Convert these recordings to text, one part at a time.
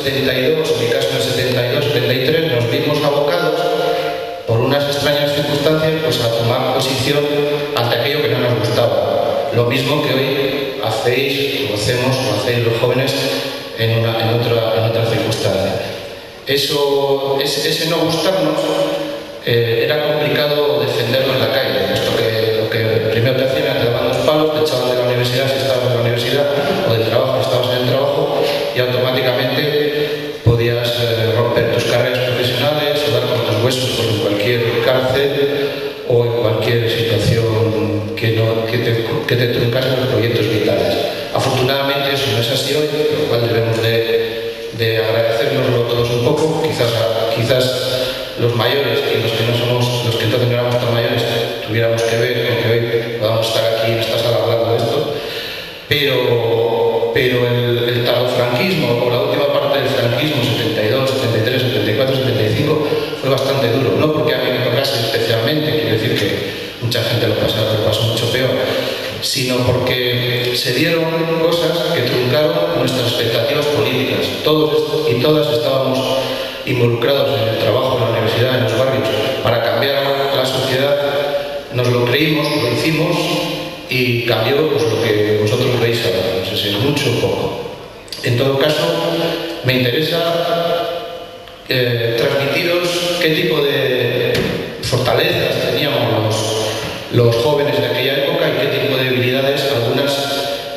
72, en mi caso en el 72, 73, nos vimos abocados por unas extrañas circunstancias pues a tomar posición ante aquello que no nos gustaba. Lo mismo que hoy hacéis, o hacemos, o hacéis los jóvenes en otra circunstancia. Ese no gustarnos era complicado defenderlo en la calle, puesto que lo que primero te hacían era te daban 2 palos, te echaban de la universidad si estabas en la universidad, o del trabajo si estabas en el trabajo, y automáticamente podías romper tus carreras profesionales o dar con tus huesos por cualquier cárcel o en cualquier situación que te truncase los proyectos vitales. Afortunadamente eso no es así hoy, lo cual debemos de agradecérnoslo todos un poco. Quizás los mayores y los que no somos, los que entonces no éramos tan mayores, tuviéramos que ver con que hoy podamos estar aquí en esta sala hablando de esto, pero el tardofranquismo o la última parte del franquismo, 72, 73, 74, 75, fue bastante duro. No porque a mí me tocase especialmente, quiero decir que mucha gente lo pasó mucho peor, sino porque se dieron cosas que truncaron nuestras expectativas políticas. Todos y todas estábamos involucrados en el trabajo en la universidad, en los barrios, para cambiar la sociedad. Nos lo creímos, lo hicimos y cambió pues, lo que vosotros veis ahora, no sé si es mucho o poco. En todo caso, me interesa transmitiros qué tipo de fortalezas teníamos los jóvenes de aquella época y qué tipo de debilidades, algunas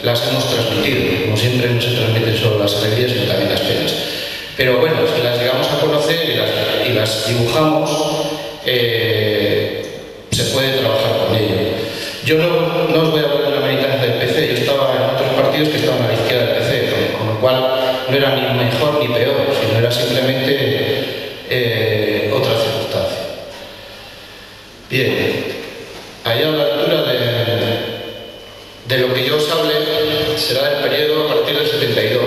las hemos transmitido. Como siempre no se transmiten solo las alegrías, sino también las penas. Pero bueno, si las llegamos a conocer y las dibujamos, se puede trabajar con ello. Yo no os voy a poner la militancia del PC, yo estaba en otros partidos que estaban a la izquierda del PC, con lo cual no era ni mejor ni peor, sino era simplemente otra circunstancia. Bien, allá a la altura de lo que yo os hable será el periodo a partir del 72.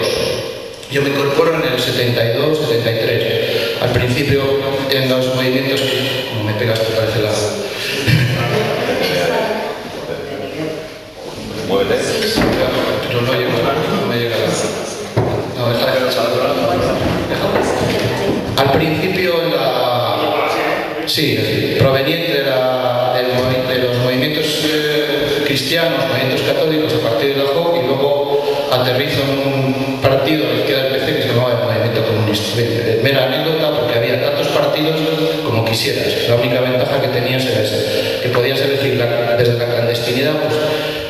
Yo me incorporo en el 72, 73. Al principio en los movimientos que, como me pegas, te parece la... Muévete. Pero no llego, no me llega la... No, deja de al principio sí, proveniente de los movimientos cristianos, movimientos católicos a partir de la JOC, y luego aterrizo en un partido a la izquierda del PC que se llamaba el Movimiento Comunista. Mera anécdota, porque había tantos partidos como quisieras. La única ventaja que tenías era esa, que podías elegir desde la clandestinidad, pues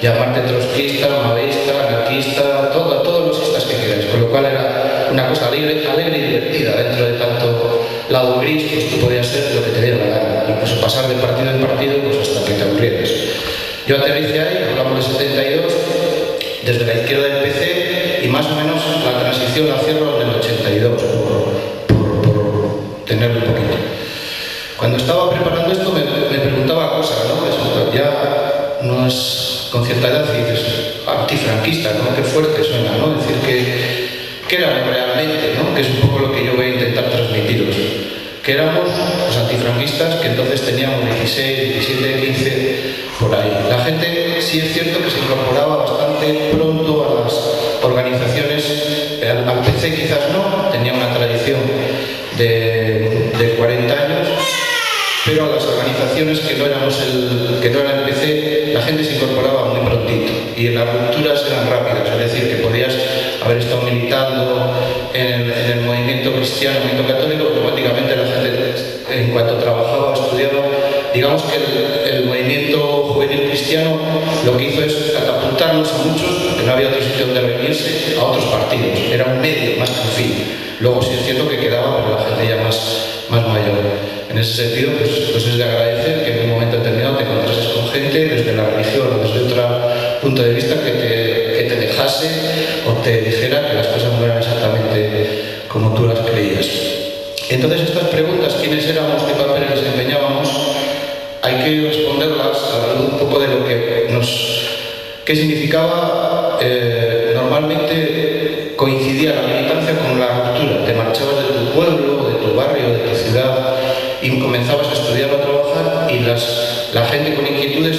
llamarte trotskista, maoísta, anarquista, todos los istas que quieras, con lo cual era una cosa alegre y divertida. Dentro de tanto lado gris, pues tú podías ser lo que te diera la gana, incluso pasar de partido en partido pues hasta que te aburrieras. Yo aterricé ahí, hablamos de 72, desde la izquierda del PC, y más o menos la transición la cierro en el 82, por tenerlo un poquito. Cuando estaba preparando esto me preguntaba cosas, ¿no? Ya no es con cierta edad y dices, antifranquista, ¿no? Qué fuerte suena, ¿no? Decir que éramos realmente, ¿no? Que es un poco lo que yo voy a intentar transmitiros. Que éramos los antifranquistas que entonces teníamos 16, 17, 15, por ahí. La gente sí es cierto que se incorporaba bastante pronto a las organizaciones, al PC quizás no, tenía una tradición de 40 años, pero a las organizaciones que no eran el PC, la gente se incorporaba muy prontito y las rupturas eran rápidas, es decir, que podías haber estado militando en el movimiento cristiano, movimiento católico, automáticamente la gente, en cuanto trabajaba, estudiaba, digamos que el movimiento juvenil cristiano lo que hizo es catapultarnos a muchos, porque no había otro sitio donde reunirse, a otros partidos. Era un medio más que un fin. Luego sí es cierto que quedaba para la gente ya más mayor. En ese sentido, pues es de agradecer que en un momento determinado te encontrases con gente desde la religión o desde otro punto de vista que te dejase o te dijera que las cosas no eran exactamente como tú las creías. Entonces estas preguntas, quiénes éramos, qué papeles desempeñábamos, hay que responderlas a la luz un poco de lo que qué significaba. Normalmente coincidía la militancia con la ruptura. Te marchabas de tu pueblo, de tu barrio, de tu ciudad y comenzabas a estudiar o a trabajar, y la gente con inquietudes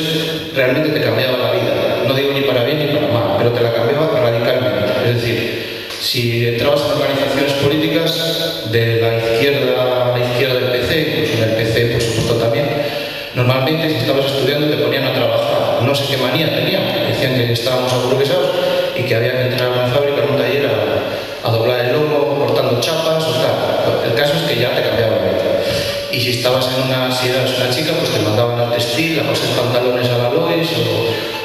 realmente te cambiaba la vida. No digo ni para bien ni para mal, pero te la cambiaba radicalmente. Es decir, Si entrabas en organizaciones políticas de la izquierda a la izquierda del PC, incluso en el PC por supuesto también, normalmente si estabas estudiando te ponían a trabajar. No sé qué manía tenían, decían que estábamos aburguesados y que había que entrar a una fábrica, a un taller, a doblar el lomo, cortando chapas o tal. El caso es que ya te cambiaban la vida. Y si estabas si eras una chica, pues te mandaban al textil, a coser pantalones a la Lois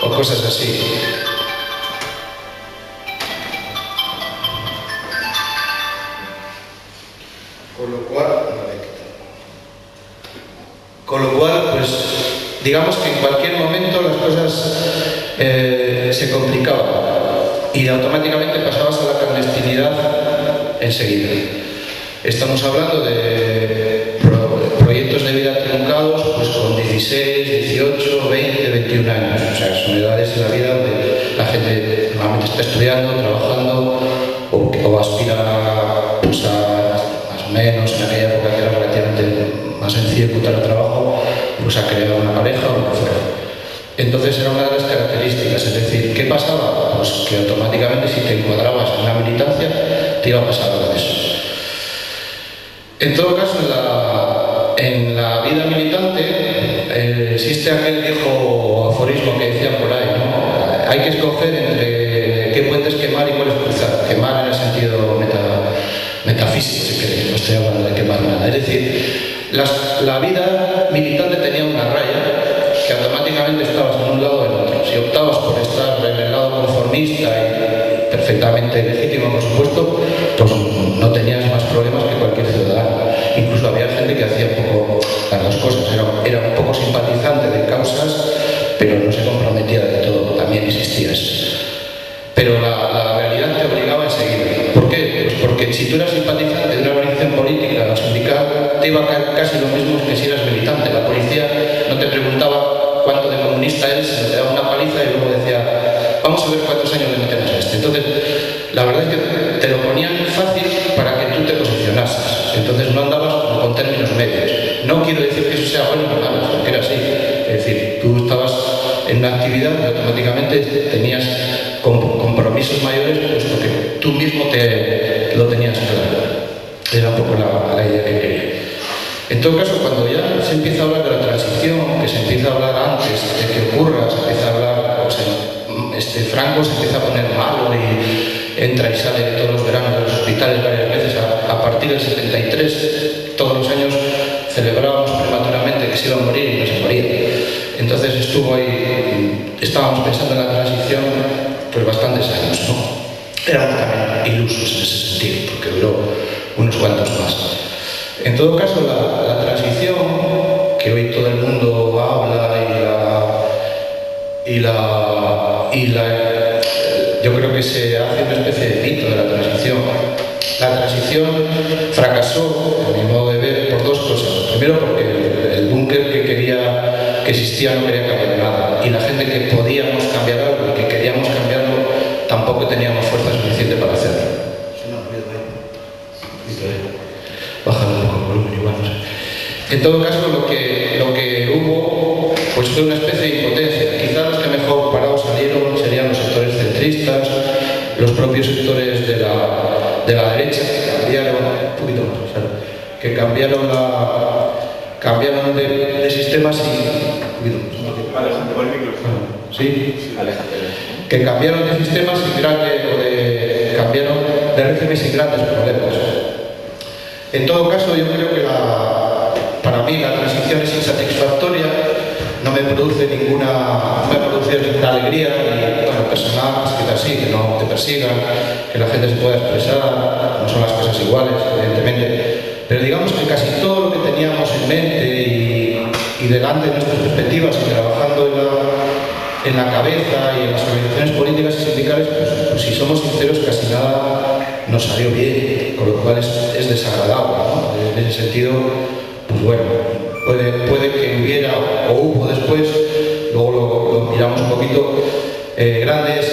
o cosas así. Con lo cual, pues, digamos que en cualquier momento las cosas se complicaban y automáticamente pasabas a la clandestinidad enseguida. Estamos hablando de proyectos de vida truncados pues con 16, 18, 20, 21 años. O sea, son edades en la vida donde la gente normalmente está estudiando, trabajando o aspira pues, a más o menos, en aquella época que era relativamente más sencillo encontrar trabajo, pues a crear una pareja o lo que fuera. Entonces era una de las características, es decir, ¿qué pasaba? Pues que automáticamente si te encuadrabas en una militancia te iba a pasar algo de eso. En todo caso, en la vida militante existe aquel viejo aforismo que decían por ahí, ¿no? Hay que escoger entre qué puentes quemar y cuáles cruzar. Quemar en el sentido metafísico, si queréis, no estoy hablando de quemar nada. Es decir, la vida militante tenía una raya que automáticamente estabas en un lado o en otro. Si optabas por estar en el lado conformista y perfectamente legítimo, por supuesto, pues no tenías más problemas que cualquier ciudadano. Incluso había gente que hacía un poco las dos cosas. Era un poco simpatizante de causas, pero no se comprometía del todo. También existía eso. Pero la realidad te obligaba enseguida. ¿Por qué? Pues porque si tú eras simpatizante de una organización política o sindical, te iba a caer casi lo mismo que si eras militante. La policía no te preguntaba cuánto de comunista eres, sino te daba una paliza y luego decía, vamos a ver cuántos años le metemos a este. Entonces, la verdad es que te lo ponían fácil para que tú te posicionases. Entonces no andabas como con términos medios. No quiero decir que eso sea bueno o malo, porque era así. Es decir, tú estabas en una actividad y automáticamente tenías compromisos mayores, puesto que tú mismo lo tenías claro. Era un poco la idea que quería. En todo caso, cuando ya se empieza a hablar de la transición, que se empieza a hablar antes de que ocurra, se empieza a hablar, o sea, Franco se empieza a poner malo y entra y sale todos los veranos de los hospitales varias veces. A partir del 73, todos los años celebrábamos prematuramente que se iba a morir y no se moría. Entonces estuvo ahí, estábamos pensando en la transición pues bastantes años, ¿no? Éramos también ilusos en ese sentido, porque duró unos cuantos más. En todo caso, la transición, que hoy todo el mundo habla yo creo que se hace una especie de mito de la transición. La transición fracasó, a mi modo de ver, por dos cosas. Primero, porque el búnker que existía no quería cambiar nada. Y la gente que podíamos cambiar algo y que queríamos cambiarlo, tampoco teníamos fuerza suficiente para hacerlo. Baja un poco el volumen igual, no sé. En todo caso, lo que hubo pues fue una especie de impotencia. Quizás los que mejor parados salieron serían los sectores centristas, los propios sectores de la derecha, que cambiaron un poquito más, ¿sabes? Que cambiaron de sistemas y sí, que cambiaron de sistemas sin cambiaron de régimen sin grandes problemas. En todo caso, yo creo que para mí la transición es insatisfactoria, no me produce ninguna alegría, y bueno, personal, pues quizás sí, que no te persigan, que la gente se pueda expresar, no son las cosas iguales, evidentemente, pero digamos que casi todo lo que teníamos en mente y delante de nuestras perspectivas y trabajando en la cabeza y en las organizaciones políticas y sindicales, pues si somos sinceros, casi nada nos salió bien, con lo cual es desagradable, ¿no? En ese sentido, pues bueno, puede que hubiera o hubo después, luego lo miramos un poquito, grandes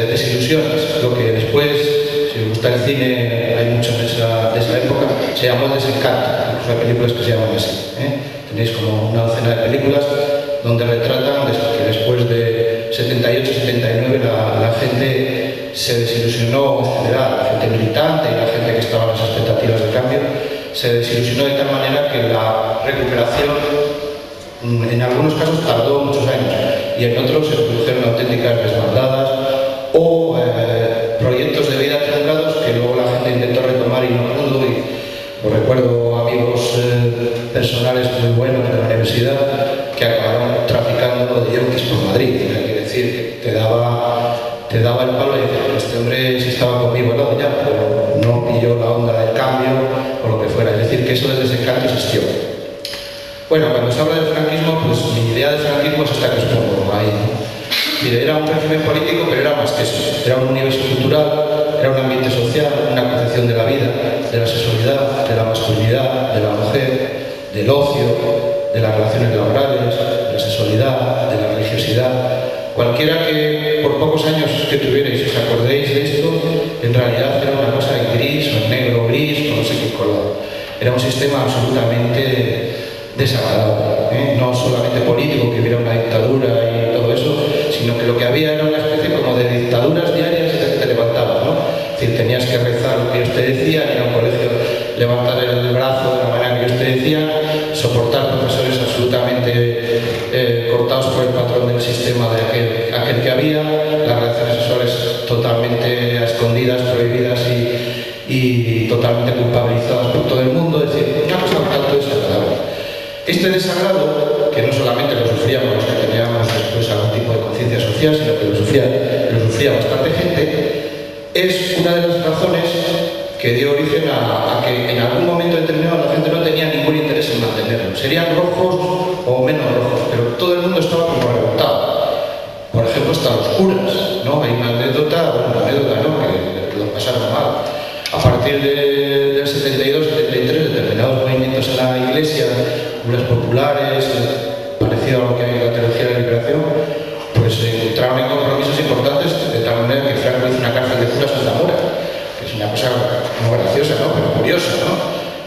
desilusiones. Lo que después, si os gusta el cine, hay muchos de esa época, se llamó Desencanto. Incluso hay películas que se llaman así. Tenéis como una docena de películas donde retratan que después de 78-79 la gente se desilusionó en general, la gente militante y la gente que estaba en las expectativas de cambio, se desilusionó de tal manera que la recuperación en algunos casos tardó muchos años y en otros se produjeron auténticas desbandadas o proyectos de vida truncados que luego la gente intentó retomar y no pudo. Y os recuerdo amigos personales muy buenos de la universidad que acabaron traficando de yonkis por Madrid. Quiere decir, te daba el palo y decía, este hombre sí estaba conmigo, ¿no? Ya, pero no pilló la onda del cambio o lo que fuera. Es decir, que eso desde ese canto existió. Bueno, cuando se habla del franquismo, pues mi idea del franquismo es esta que os pongo ahí. Era un régimen político, pero era más que eso. Era un universo cultural, era un ambiente social, una concepción de la vida, de la sexualidad, de la masculinidad, de la mujer, del ocio, de las relaciones laborales, de la sexualidad, de la religiosidad. Cualquiera que por pocos años que tuvierais os acordéis de esto, en realidad era una cosa en gris o en negro o gris o no sé qué color. Era un sistema absolutamente desagradable, no solamente político, que hubiera una dictadura y todo eso, sino que lo que había era una especie como de dictaduras diarias que te levantabas, ¿no? Es decir, tenías que rezar lo que Dios te decía, ir a un colegio, levantar el brazo de la manera que Dios te decía, soportar profesores absolutamente cortados por el patrón del sistema de aquel que había, las relaciones sexuales totalmente a escondidas, prohibidas y totalmente culpabilizadas por todo el mundo. Es decir, una cosa un tanto desagradable. Este desagrado, que no solamente lo sufríamos los que teníamos después algún tipo de conciencia social, sino que lo sufría bastante gente, es una de las razones que dio origen a que en algún momento determinado la gente no tenía ningún interés en mantenerlo. Serían rojos o menos rojos, pero todo el mundo estaba como revoltado. Por ejemplo, hasta los curas, ¿no? Hay una anécdota, ¿no? Que lo pasaron mal. A partir del 72-73, determinados movimientos en la Iglesia, curas populares, parecido a lo que hay en la teología de la liberación, pues entraron en compromisos importantes, de tal manera que Franco hizo una cárcel de curas en Zamora, que es una cosa no graciosa, ¿no? Pero curiosa, ¿no?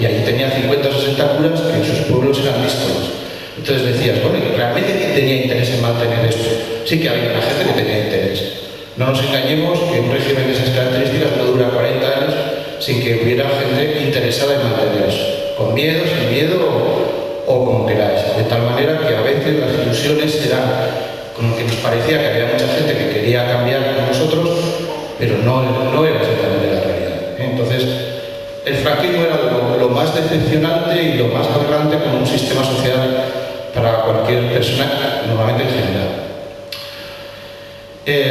Y allí tenían 50 o 60 curas que en sus pueblos eran díscolos. Entonces decías, bueno, ¿y realmente quién tenía interés en mantener esto? Sí que había una gente que tenía interés. No nos engañemos que un régimen de esas características no dura 40 años sin que hubiera gente interesada en mantener eso. Con miedo, sin miedo o como queráis. De tal manera que a veces las ilusiones eran como que nos parecía que había mucha gente que quería cambiar con nosotros, pero no era exactamente la realidad. Entonces, el franquismo era lo más decepcionante y lo más aberrante como un sistema social para cualquier persona, normalmente en general.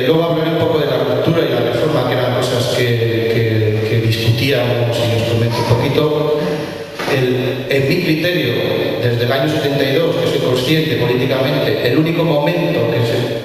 Luego hablaré un poco de la ruptura y la reforma, que eran cosas que discutíamos, y os comento un poquito. En mi criterio, desde el año 72, que soy consciente políticamente, el único momento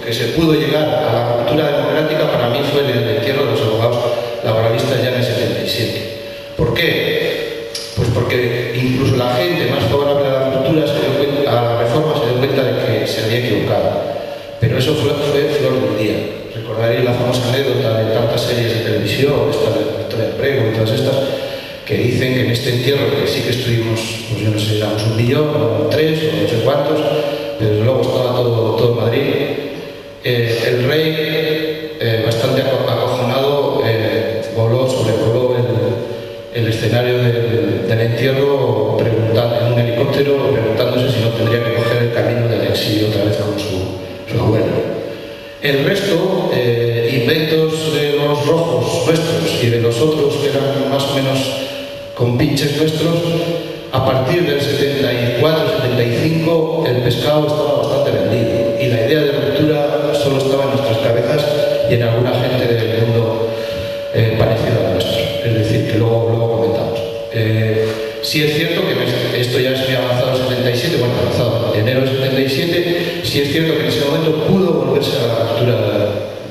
que se pudo llegar a la ruptura democrática para mí fue el entierro de los abogados laboralistas ya en el 77. ¿Por qué? Pues porque incluso la gente más favorable a la ruptura, a la reforma, se dio cuenta de que se había equivocado. Pero eso fue flor del día. Recordaréis la famosa anécdota de tantas series de televisión, esta de Victoria Prego y todas estas, que dicen que en este entierro, que sí que estuvimos, pues yo no sé, éramos 1 millón, o 3, o no sé cuántos, pero luego estaba todo Madrid. El rey, bastante acojonado, sobrevoló el escenario del entierro en un helicóptero, preguntándose si no tendría que coger el camino del exilio otra vez con su abuelo. El resto, inventos de los rojos nuestros y de los otros que eran más o menos con pinches nuestros, a partir del 74-75 el pescado estaba bastante vendido y la idea de ruptura solo estaba en nuestras cabezas y en alguna gente del mundo parecido al nuestro, es decir, que luego comentamos. Sí es cierto que esto ya es muy avanzado en 77, bueno, avanzado en enero del 77, sí es cierto que en ese momento pudo volverse a la ruptura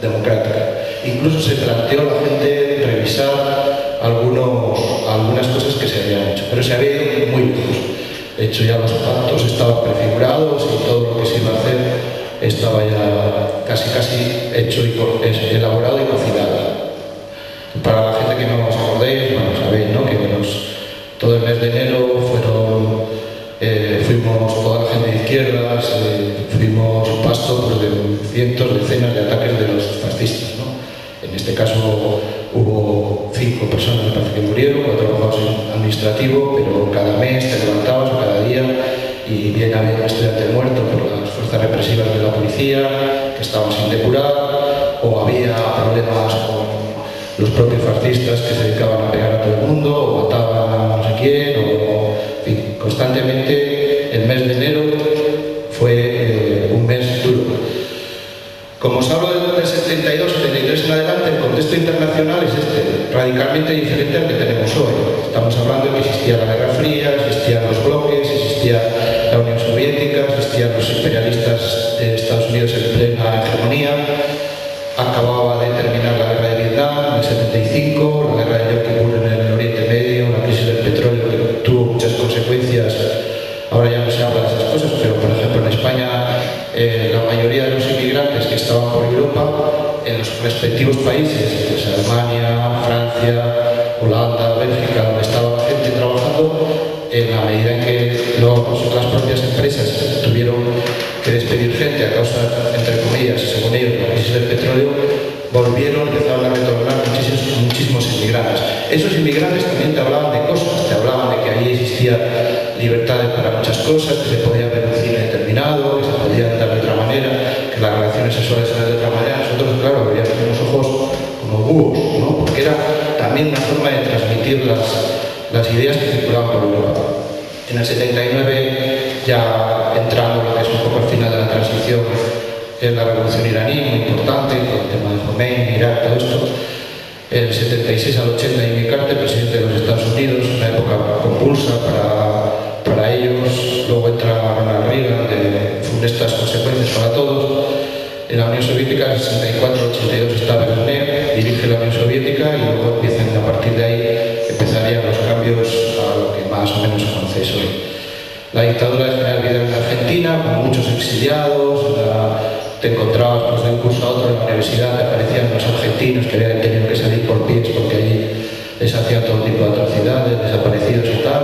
democrática. Incluso se planteó la gente revisar algunas cosas que se habían hecho, pero se había ido muy lejos. De hecho, ya los pactos estaban prefigurados y todo lo que se iba a hacer estaba ya casi hecho y elaborado y cocinado. Para la gente que no os acordéis, bueno, sabéis, ¿no? Que todo el mes de enero fuimos toda la gente de izquierdas, fuimos pasto pues, de cientos, decenas de ataques de los fascistas, ¿no? En este caso personas me parece que murieron, 4 trabajadores en administrativo, pero cada mes te levantabas, o cada día, y bien había un estudiante muerto por las fuerzas represivas de la policía, que estaban sin depurar, o había problemas con los propios fascistas que se dedicaban a pegar a todo el mundo, o mataban a no sé quién, o en fin, constantemente el mes de enero fue un mes duro. Como os hablo del 72, 73 en adelante, el contexto internacional es radicalmente diferente al que tenemos hoy. Estamos hablando de que existía la Guerra Fría, existían los bloques, existía la Unión Soviética, existían los imperialistas de Estados Unidos en plena hegemonía, acababa de terminar la Guerra de Vietnam en el 75, la Guerra de Yom Kippur en el Oriente Medio, la crisis del petróleo que tuvo muchas consecuencias. Ahora ya no se habla de esas cosas, pero por ejemplo en España la mayoría de los inmigrantes que estaban por Europa en los respectivos países, pues Alemania, Francia, Holanda, Bélgica, donde estaba la gente trabajando, en la medida en que las propias empresas tuvieron que despedir gente a causa, entre comillas, según ellos, de la crisis del petróleo, empezaron a retornar muchísimos inmigrantes. Esos inmigrantes también te hablaban de cosas, te hablaban de que allí existía libertades para muchas cosas, que se podía ver un cine determinado, que se podía dar de otra manera, que las relaciones sexuales eran de otra manera. Nosotros, claro, veíamos unos ojos como búhos, ¿no? Porque era también una forma de transmitir las ideas que circulaban por Europa. En el 79, ya entrando lo que es un poco al final de la transición, es la revolución iraní, muy importante, con el tema de Khomeini, Irak, todo esto. En el 76 al 80, Jimmy Carter, presidente de los Estados Unidos, una época convulsa para ellos. Luego entra Ronald Reagan, de funestas consecuencias para todos. En la Unión Soviética, en el 64 al 82, está Brezhnev, dirige la Unión Soviética, y luego empiezan, a partir de ahí, empezarían los cambios a lo que más o menos conocéis hoy. La dictadura de General Vidal en Argentina, con muchos exiliados. Te encontrabas pues, de un curso a otro en la universidad, te aparecían los argentinos que habían tenido que salir por pies porque allí les hacían todo tipo de atrocidades, desaparecidos y tal.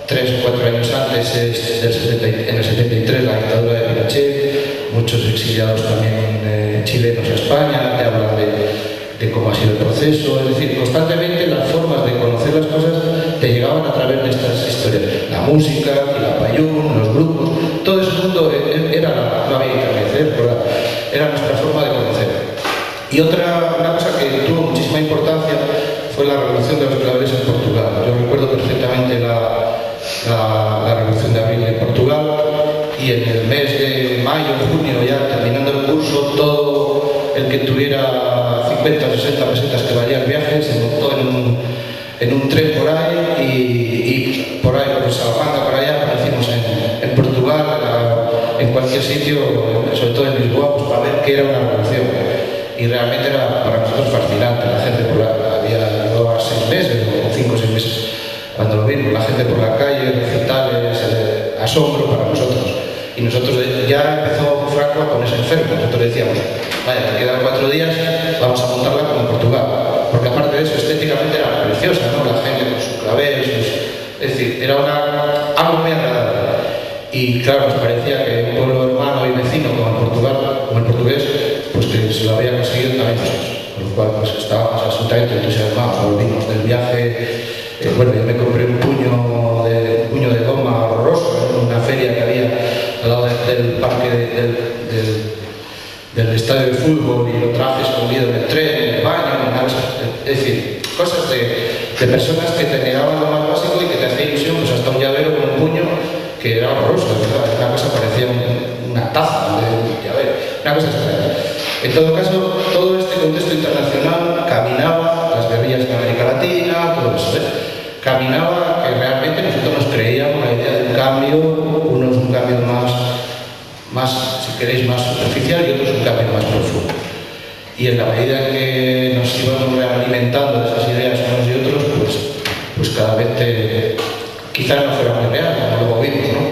3 o 4 años antes, en el 73, la dictadura de Pinochet, muchos exiliados también chilenos a España, te hablan de cómo ha sido el proceso. Es decir, constantemente las formas de conocer las cosas te llegaban a través de estas historias. La música, la payún, los grupos, todo ese mundo era no había internet, era nuestra forma de conocer. Y una cosa que tuvo muchísima importancia fue la revolución de los claveles en Portugal. Yo recuerdo perfectamente la revolución de abril en Portugal, y en el mes de mayo, junio, ya terminando el curso, todo el que tuviera 50 o 60 pesetas que valía el viaje se montó en un tren por ahí, y por ahí, por Salamanca, por allá, aparecimos en Portugal, en cualquier sitio, sobre todo en Lisboa, pues para ver qué era una revolución. Y realmente era para nosotros fascinante. La gente llevaba 6 meses o 5 o 6 meses cuando lo vimos, la gente por la calle, recitales, asombro para nosotros. Y nosotros ya empezó Franco a ponerse enfermo. Nosotros decíamos, vaya, te quedan 4 días, vamos a montarla como en Portugal. Porque aparte de eso, estéticamente era preciosa, ¿no? La gente con sus claveles, es decir, era algo muy agradable. Y claro, nos parecía que un pueblo hermano y vecino como el portugués, pues que se lo había conseguido también nosotros. Con lo cual, pues estábamos absolutamente entusiasmados. Volvimos del viaje. Bueno, yo me compré un puño de goma horroroso en una feria que había al lado del parque del estadio de fútbol, y lo traje escondido en el tren, en el baño, es decir, cosas de personas que te negaban lo más básico y que te hacía ilusión, pues hasta un llavero con un puño que era horroroso, ¿verdad? Una cosa parecía una taza de llavero, una cosa extraña. En todo caso, todo este contexto internacional caminaba, las guerrillas en América Latina, todo eso, caminaba que realmente nosotros nos creíamos la idea de un cambio, unos un cambio más, si queréis, más superficial, y otros un cambio más profundo. Y en la medida en que nos íbamos alimentando de esas ideas unos y otros, pues cada vez quizás no fuera muy real, como luego vimos, ¿no?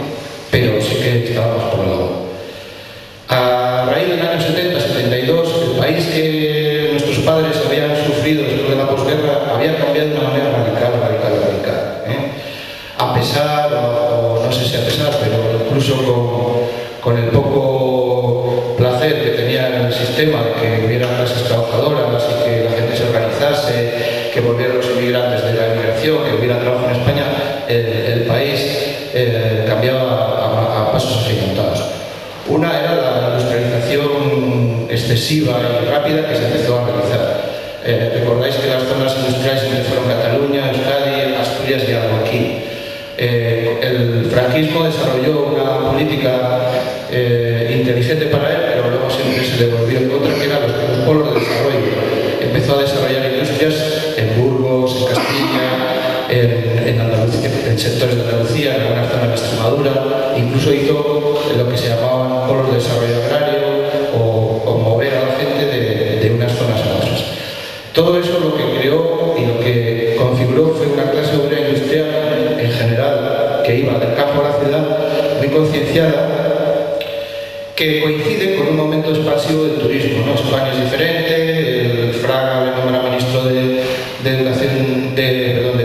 Pero sí que estábamos por el lado. A raíz del año 70, 72, el país que nuestros padres habían sufrido después de la posguerra había cambiado de una manera radical. A pesar, o no sé si a pesar, pero incluso con el poco placer que tenía el sistema de que hubiera clases trabajadoras y que la gente se organizase, que volvieran los inmigrantes el país cambiaba a pasos agigantados. Una era la industrialización excesiva y rápida que se empezó a realizar. Recordáis que las zonas industriales fueron Cataluña, Euskadi, Asturias y algo aquí. El franquismo desarrolló una política inteligente para él, pero luego siempre se le volvió en contra, que eran los polos de desarrollo. Empezó a desarrollar industrias en Burgos, en Castilla, en Andalucía, en sectores de Andalucía, en algunas zonas de Extremadura. Incluso hizo lo que se llamaban polos de desarrollo agrario o mover a la gente de unas zonas a otras. Todo eso lo que creó y lo que configuró fue una clase obrera industrial en general que iba del campo a la ciudad muy concienciada, que coincide con un momento expansivo del turismo, ¿no? España es diferente, el Fraga le nombra ministro de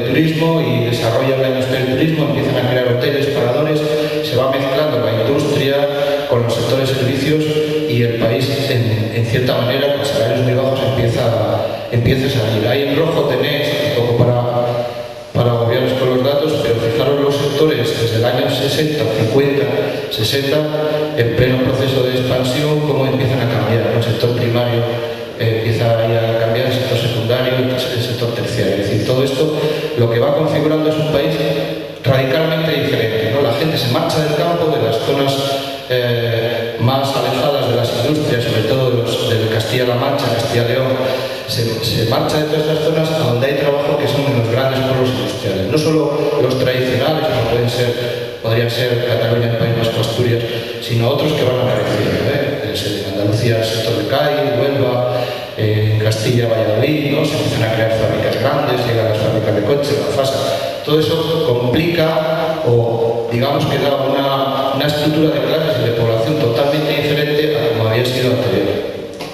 turismo y desarrolla la industria del turismo, empiezan a crear hoteles, paradores, se va mezclando la industria con los sectores servicios y el país en cierta manera con salarios muy bajos empieza a salir. Ahí en rojo tenéis, un poco para agobiaros con los datos, pero fijaros los sectores desde el año 60, 50, 60, en pleno proceso de expansión, cómo empiezan a cambiar. El sector primario empieza a cambiar, el sector secundario, el sector terciario. Es decir, todo esto lo que va configurando es un país radicalmente diferente, ¿no? La gente se marcha del campo, de las zonas más alejadas de las industrias, sobre todo de Castilla-La Mancha, Castilla-León, se marcha de todas estas zonas a donde hay trabajo, que son los grandes pueblos industriales. No solo los tradicionales, como podrían ser Cataluña, el País Vasco, Asturias, sino otros que van apareciendo, en Andalucía, el sector de Cádiz, Huelva, en Castilla, Valladolid, ¿no? Se empiezan a crear fábricas grandes, llegan las fábricas de coches, la FASA. Todo eso complica o digamos que da una estructura de clases y de población totalmente diferente a como había sido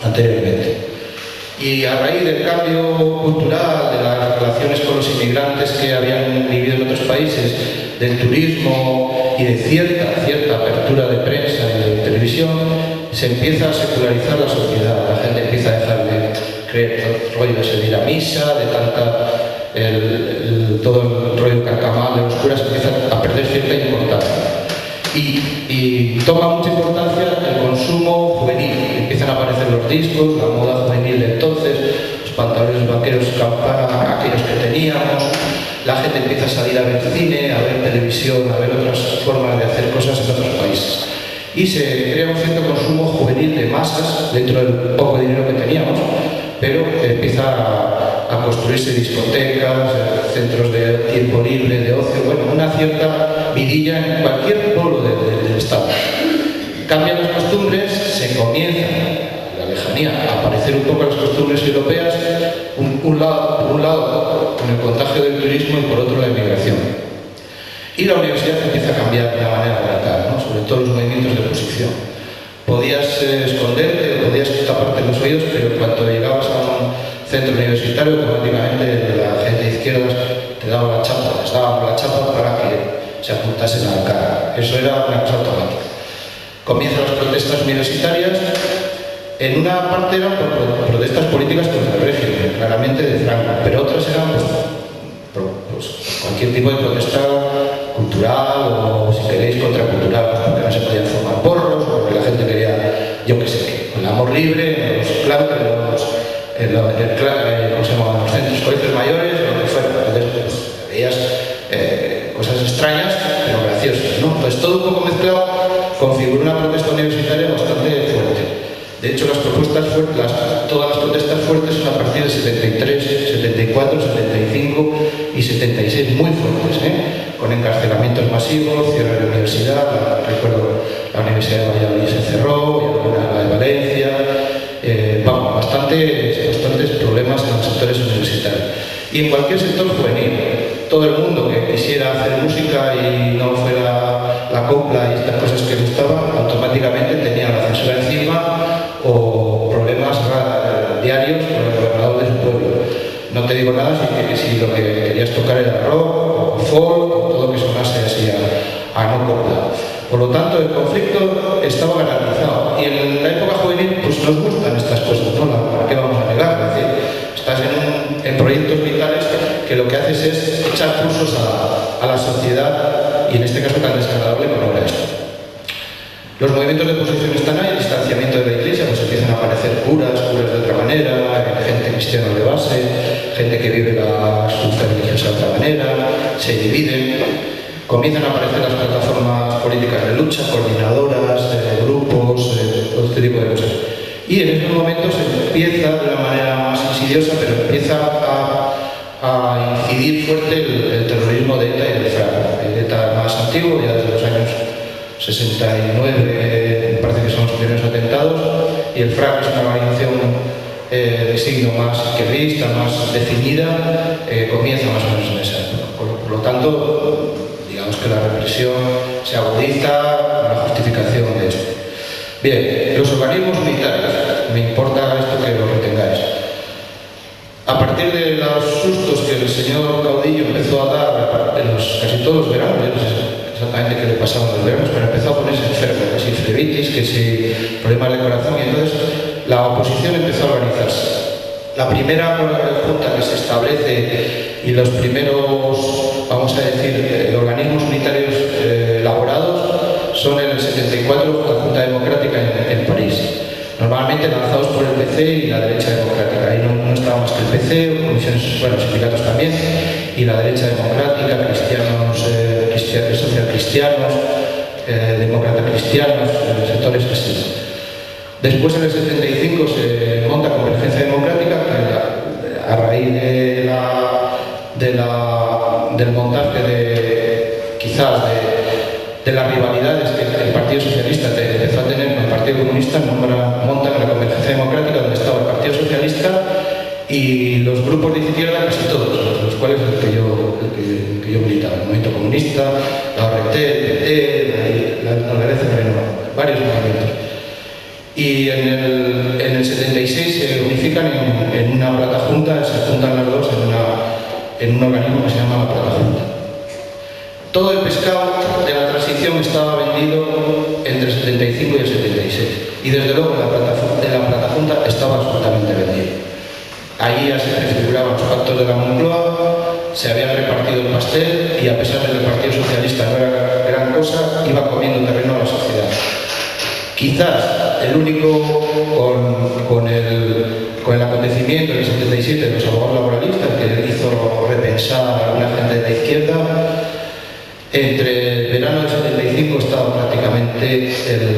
anteriormente. Y a raíz del cambio cultural, de las relaciones con los inmigrantes que habían vivido en otros países, del turismo y de cierta apertura de prensa y de televisión, se empieza a secularizar la sociedad. La gente empieza a dejar de creer el rollo de ir a misa, de todo el rollo carcamal de los curas, empieza a perder cierta importancia. Y toma mucha importancia el consumo juvenil. Empiezan a aparecer los discos, la moda juvenil de entonces, los pantalones vaqueros campana, aquellos que teníamos. La gente empieza a salir a ver cine, a ver televisión, a ver otras formas de hacer cosas en otros países. Y se crea un cierto consumo juvenil de masas dentro del poco dinero que teníamos, pero empieza a construirse discotecas, centros de tiempo libre, de ocio, bueno, una cierta vidilla en cualquier pueblo del Estado. Cambian las costumbres, se comienzan, en la lejanía, a aparecer un poco las costumbres europeas, por un lado con el contagio del turismo y por otro la inmigración. Y la universidad empieza a cambiar de una manera radical, ¿no? Sobre todo los movimientos de oposición. Podías esconderte, podías taparte los oídos, pero cuando llegabas a un centro universitario, automáticamente la gente de izquierdas te daba la chapa, les daban la chapa para que se apuntasen a la cara. Eso era una cosa automática. Comienzan las protestas universitarias. En una parte eran protestas políticas contra el régimen, claramente de Franco, pero otras eran pues, cualquier tipo de protesta cultural o, si queréis, contracultural, porque no se podían formar porros, porque la gente quería, yo qué sé, el amor libre, los claves, ¿cómo se llama? Los centros, colegios mayores, lo que fuera. Entonces, veías cosas extrañas, pero graciosas, ¿no? Pues todo un poco mezclado configura una protesta universitaria bastante fuerte. De hecho, todas las protestas fuertes son a partir de 73, 74, 75 y 76, muy fuertes, con encarcelamientos masivos, cierre de la universidad, recuerdo la Universidad de Valladolid se cerró, y alguna la de Valencia, bastantes problemas en los sectores universitarios. Y en cualquier sector juvenil, todo el mundo que quisiera hacer música y no fuera la copla y estas cosas que gustaban, automáticamente tenía la censura encima o problemas diarios con el gobernador de su pueblo. No te digo nada si lo que querías tocar era rock o folk o todo que sonase así a no copla. Por lo tanto, el conflicto estaba garantizado. Y en la época juvenil pues nos gustan estas cosas, ¿no? ¿Para qué vamos a negar? Es decir, estás en proyectos vitales que lo que haces es echar pulsos a la sociedad, y en este caso tan desagradable como era esto. Los movimientos de oposición están ahí, el distanciamiento de la Iglesia, pues empiezan a aparecer curas de otra manera, gente cristiana de base, gente que vive su fe religiosa de otra manera, se dividen, comienzan a aparecer las plataformas políticas de lucha, coordinadoras, grupos, todo este tipo de cosas. Y en estos momentos empieza de una manera más insidiosa, pero empieza a incidir fuerte el terrorismo de ETA y del FRA. El ETA más antiguo, ya desde los años 69, me parece que son los primeros atentados, y el FRA, que es una organización de signo más izquierdista, más definida, comienza más o menos en esa época. Por lo tanto, digamos que la represión se agudiza con la justificación de esto. Bien, los organismos militares, me importa esto que lo retengáis. A partir de los sustos que el señor Caudillo empezó a dar en casi todos los veranos, yo no sé exactamente qué le pasaba en los veranos, pero empezó a ponerse enfermo, que si flebitis, que si problemas de corazón, y entonces la oposición empezó a organizarse. La primera junta que se establece y los primeros, vamos a decir, organismos unitarios elaborados son en el 74 la Junta Democrática en París. Normalmente lanzados por el PC y la derecha democrática. Ahí no estaba más que el PC, comisiones, bueno, sindicatos también, y la derecha democrática, cristianos, socialcristianos, demócratas cristianos, sectores así. Después, en el 75, se monta Convergencia Democrática, que a raíz del montaje quizás de las rivalidades que el Partido Socialista empezó a tener con el Partido Comunista, montan la Convergencia Democrática, donde estaba el Partido Socialista y los grupos de izquierda, casi todos, los cuales el que yo militaba, el Movimiento Comunista, la ORT, el PT, la Derecha, varios movimientos. Y en el 76 se unifican en una plataforma, se juntan las dos en un organismo que se llama la plataforma. Todo el pescado de la transición estaba vendido entre el 75 y el 76. Y desde luego la plataforma estaba absolutamente vendida. Ahí ya se prefiguraban los pactos de la Moncloa, se había repartido el pastel y a pesar de que el Partido Socialista no era gran cosa, iba comiendo terreno a la sociedad. Quizás el único con el acontecimiento del 77 de los abogados laboralistas que hizo repensar a alguna gente de la izquierda. Entre el verano del 75 estaba prácticamente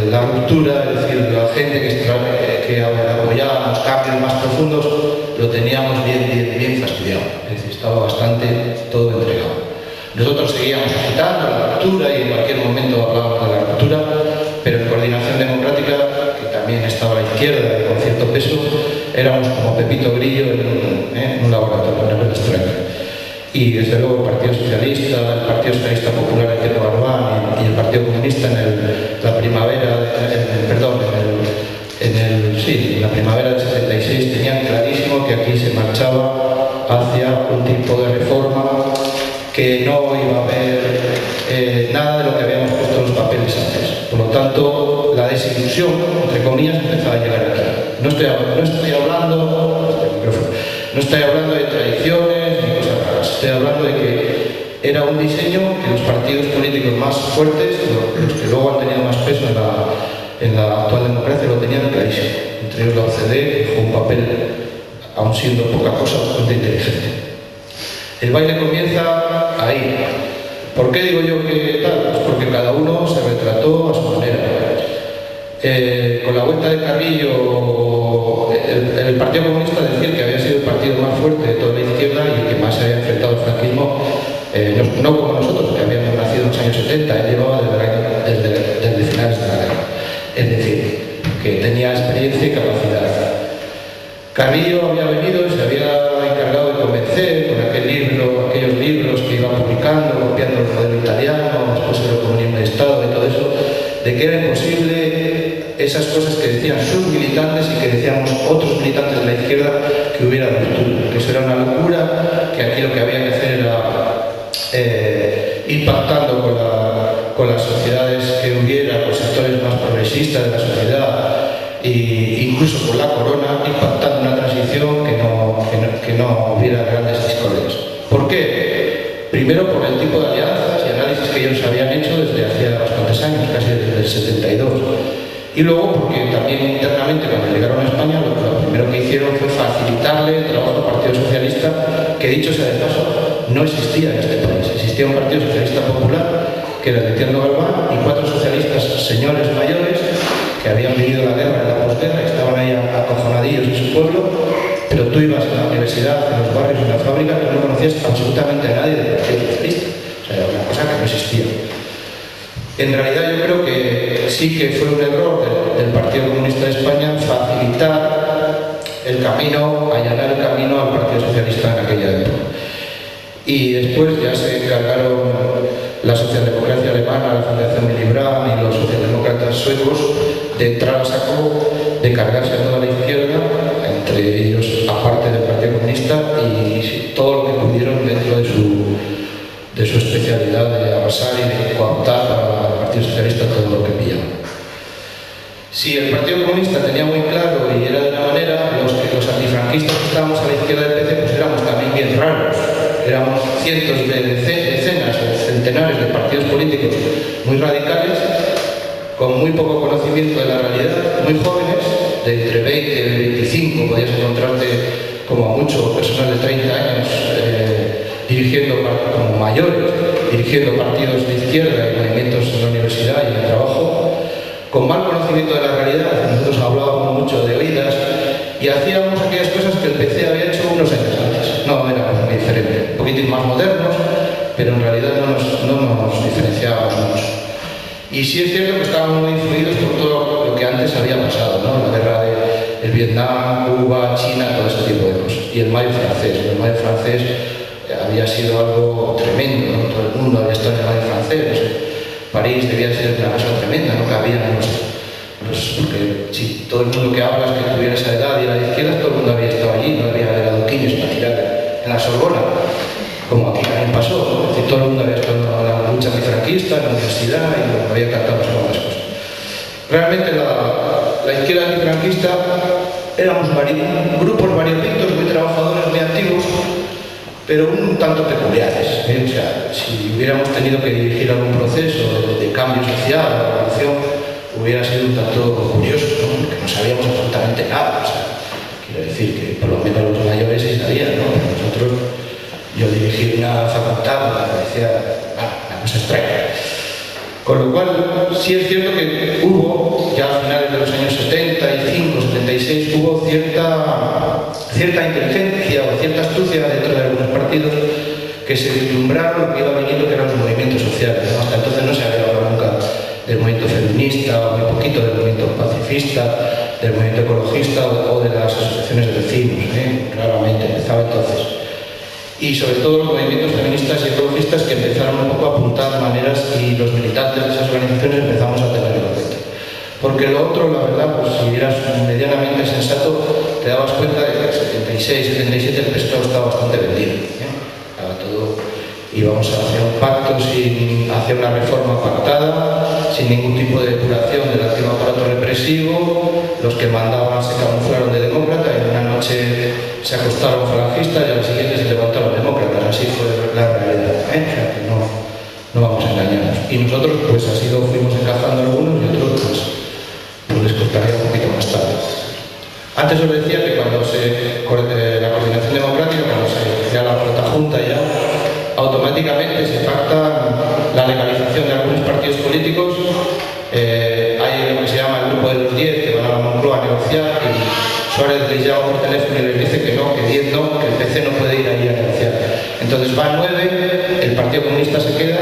la ruptura, es decir, la gente que apoyábamos cambios más profundos lo teníamos bien fastidiado, es decir, estaba bastante todo entregado. Nosotros seguíamos agitando la ruptura y en cualquier momento hablábamos de la ruptura, pero en Coordinación Democrática, que también estaba a la izquierda y con cierto peso, éramos como Pepito Grillo en un laboratorio, en una extraña. Y desde luego el Partido Socialista Popular de Pedro Barbán y el Partido Comunista en la primavera del 76 tenían clarísimo que aquí se marchaba hacia un tipo de reforma, que no iba a haber nada de lo que habíamos puesto en los papeles antes. Por lo tanto, la desilusión, entre comillas, empezaba a llegar aquí. No estoy hablando de tradiciones ni cosas raras. Estoy hablando de que era un diseño que los partidos políticos más fuertes, los que luego han tenido más peso en la actual democracia, lo tenían clarísimo. Entre ellos la OCDE, que jugó un papel, aun siendo poca cosa, bastante inteligente. El baile comienza ahí. ¿Por qué digo yo que tal? Pues porque cada uno se retrató a su manera. Con la vuelta de Carrillo, el Partido Comunista decía que había sido el partido más fuerte de toda la izquierda y el que más se había enfrentado al franquismo, no como nosotros, que habíamos nacido en los años 70, él llevaba desde finales de la guerra. Es decir, que tenía experiencia y capacidad. Carrillo había venido y se había encargado de convencer con aquellos libros que iba publicando, copiando el modelo italiano, después el comunismo de Estado y todo eso, de que era imposible esas cosas que decían sus militantes y que decíamos otros militantes de la izquierda, que hubiera ruptura, que eso era una locura, que aquí lo que había que hacer era ir pactando con las sociedades que hubiera, los sectores más progresistas de la sociedad, e incluso con la corona, impactando una transición que no hubiera grandes discordias. ¿Por qué? Primero por el tipo de alianzas y análisis que ellos habían hecho desde hacía bastantes años, casi desde el 72. Y luego porque también internamente, cuando llegaron a España, lo primero que hicieron fue facilitarle el trabajo al Partido Socialista, que dicho sea de paso, no existía en este país. Existía un Partido Socialista Popular, que era de Tierno Galván, y 4 socialistas señores mayores que habían vivido la guerra y la posguerra, estaban ahí acojonadillos en su pueblo, pero tú ibas a la universidad, en los barrios, en la fábrica, y no conocías absolutamente a nadie del Partido Socialista. O sea, era una cosa que no existía. En realidad yo creo que sí que fue un error del Partido Comunista de España facilitar el camino, allanar el camino al Partido Socialista en aquella época. Y después ya se encargaron la socialdemocracia alemana, la Fundación Willy Brandt y los socialdemócratas suecos de entrar a saco, de cargarse a toda la izquierda, entre ellos, aparte del Partido Comunista, y todo lo que pudieron dentro de su especialidad de arrasar y de cooptar para el Partido Socialista todo lo que pillaban. Si el Partido Comunista tenía muy claro y era de una manera, los antifranquistas que estábamos a la izquierda del PC pues éramos también bien raros. Éramos cientos de decenas o centenares de partidos políticos muy radicales, con muy poco conocimiento de la realidad, muy jóvenes, de entre 20 y 25, podías encontrarte como a mucho personal de 30 años dirigiendo, como mayores, dirigiendo partidos de izquierda y movimientos en la universidad y en el trabajo, con mal conocimiento de la realidad. Nosotros hablábamos mucho de oídas y hacíamos aquellas cosas que el PC había hecho unos años antes. No éramos muy diferentes, un poquitín más modernos, pero en realidad no nos diferenciábamos mucho. Y sí es cierto que estábamos muy influidos por todo lo que antes había pasado, ¿no? La guerra del Vietnam, Cuba, China, todo ese tipo de cosas. Y el mayo francés. El mayo francés había sido algo tremendo, ¿no? Todo el mundo había estado en el mayo francés, no sé. París debía ser una cosa tremenda, no cabían porque si todo el mundo que hablas que tuviera esa edad y era de izquierda, todo el mundo había estado allí, no había adoquines para tirar en la Sorbona, como aquí también pasó, ¿no? Es decir, todo el mundo había estado en la lucha antifranquista, en la universidad y había cantado sobre las cosas. Realmente la izquierda antifranquista éramos grupos variopintos, muy trabajadores, muy activos, pero un tanto peculiares, ¿eh? O sea, si hubiéramos tenido que dirigir algún proceso de cambio social, de revolución, hubiera sido un tanto curioso, ¿no? Porque no sabíamos absolutamente nada. O sea, quiero decir que por lo menos los mayores sí sabían, ¿no? Pero nosotros, yo dirigí una facultad, me parecía una cosa extraña. Con lo cual, sí es cierto que hubo, ya a finales de los años 75, 76, hubo cierta inteligencia o cierta astucia dentro de algunos partidos que se vislumbraron lo que iba viniendo, que eran los movimientos sociales, ¿no? Hasta entonces no se había hablado nunca del movimiento feminista, o muy poquito del movimiento pacifista, del movimiento ecologista o de las asociaciones de vecinos, claramente empezaba entonces. Y sobre todo los movimientos feministas y ecologistas que empezaron un poco a apuntar maneras y los militantes de esas organizaciones empezamos a tenerlo en cuenta. Porque lo otro, la verdad, pues si eras medianamente sensato, te dabas cuenta de que en el 76, 77 el pescado estaba bastante vendido. Estaba todo, íbamos hacia un pacto, hacia una reforma pactada, sin ningún tipo de depuración del antiguo aparato represivo. Los que mandaban se camuflaron de demócrata y en una noche se acostaron falangistas y a la siguiente se levantaron demócratas. Así fue la realidad, O sea que no vamos a engañarnos. Y nosotros pues así lo fuimos encajando algunos y otros pues les costaría un poquito más tarde. Antes os decía que cuando la coordinación democrática, cuando se crea la cuarta junta ya, automáticamente se pacta la legalización de algunos partidos políticos. Hay lo que se llama el grupo de los 10 que van a la Moncloa a negociar y Suárez les llama por teléfono y les dice que no, que 10 no, que el PC no puede ir allí a negociar. Entonces van 9, el Partido Comunista se queda,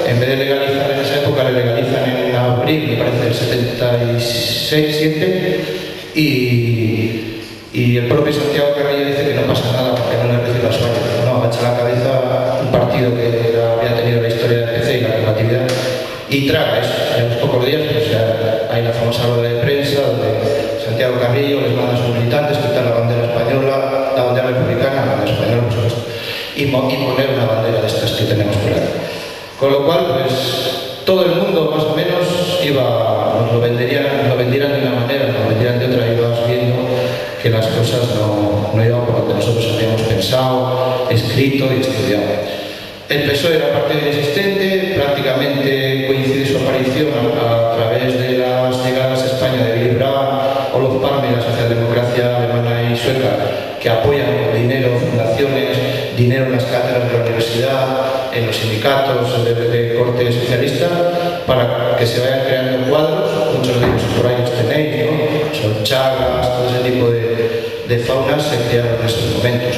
en vez de legalizar en esa época, le legalizan en abril, me parece, el 76, 7, y el propio Santiago Carrillo dice que no pasa nada porque no le recibe a Suárez. No, agacha la cabeza un partido que había tenido la historia del PC y la combatividad y traga eso. En unos pocos días pues, hay la famosa rueda de prensa donde Santiago Carrillo les manda a sus militantes quitar la bandera española, la bandera republicana, la bandera española, por supuesto, y poner una bandera de estas que tenemos por ahí. Con lo cual, pues, todo el mundo más o menos nos lo vendieran de una manera, nos lo vendieran de otra, y ibas viendo que las cosas no iban por lo que nosotros habíamos pensado, escrito y estudiado. El PSOE era partido inexistente, prácticamente coincide su aparición a través de las llegadas a España de Willy Brandt, Olof Palme, la socialdemocracia alemana y sueca, que apoyan con dinero fundaciones, dinero en las cátedras de la universidad, en los sindicatos de corte socialista, para que se vayan creando cuadros, muchos de ellos por ahí los tenéis, ¿no? Son Chagas, todo ese tipo de faunas se crearon en esos momentos.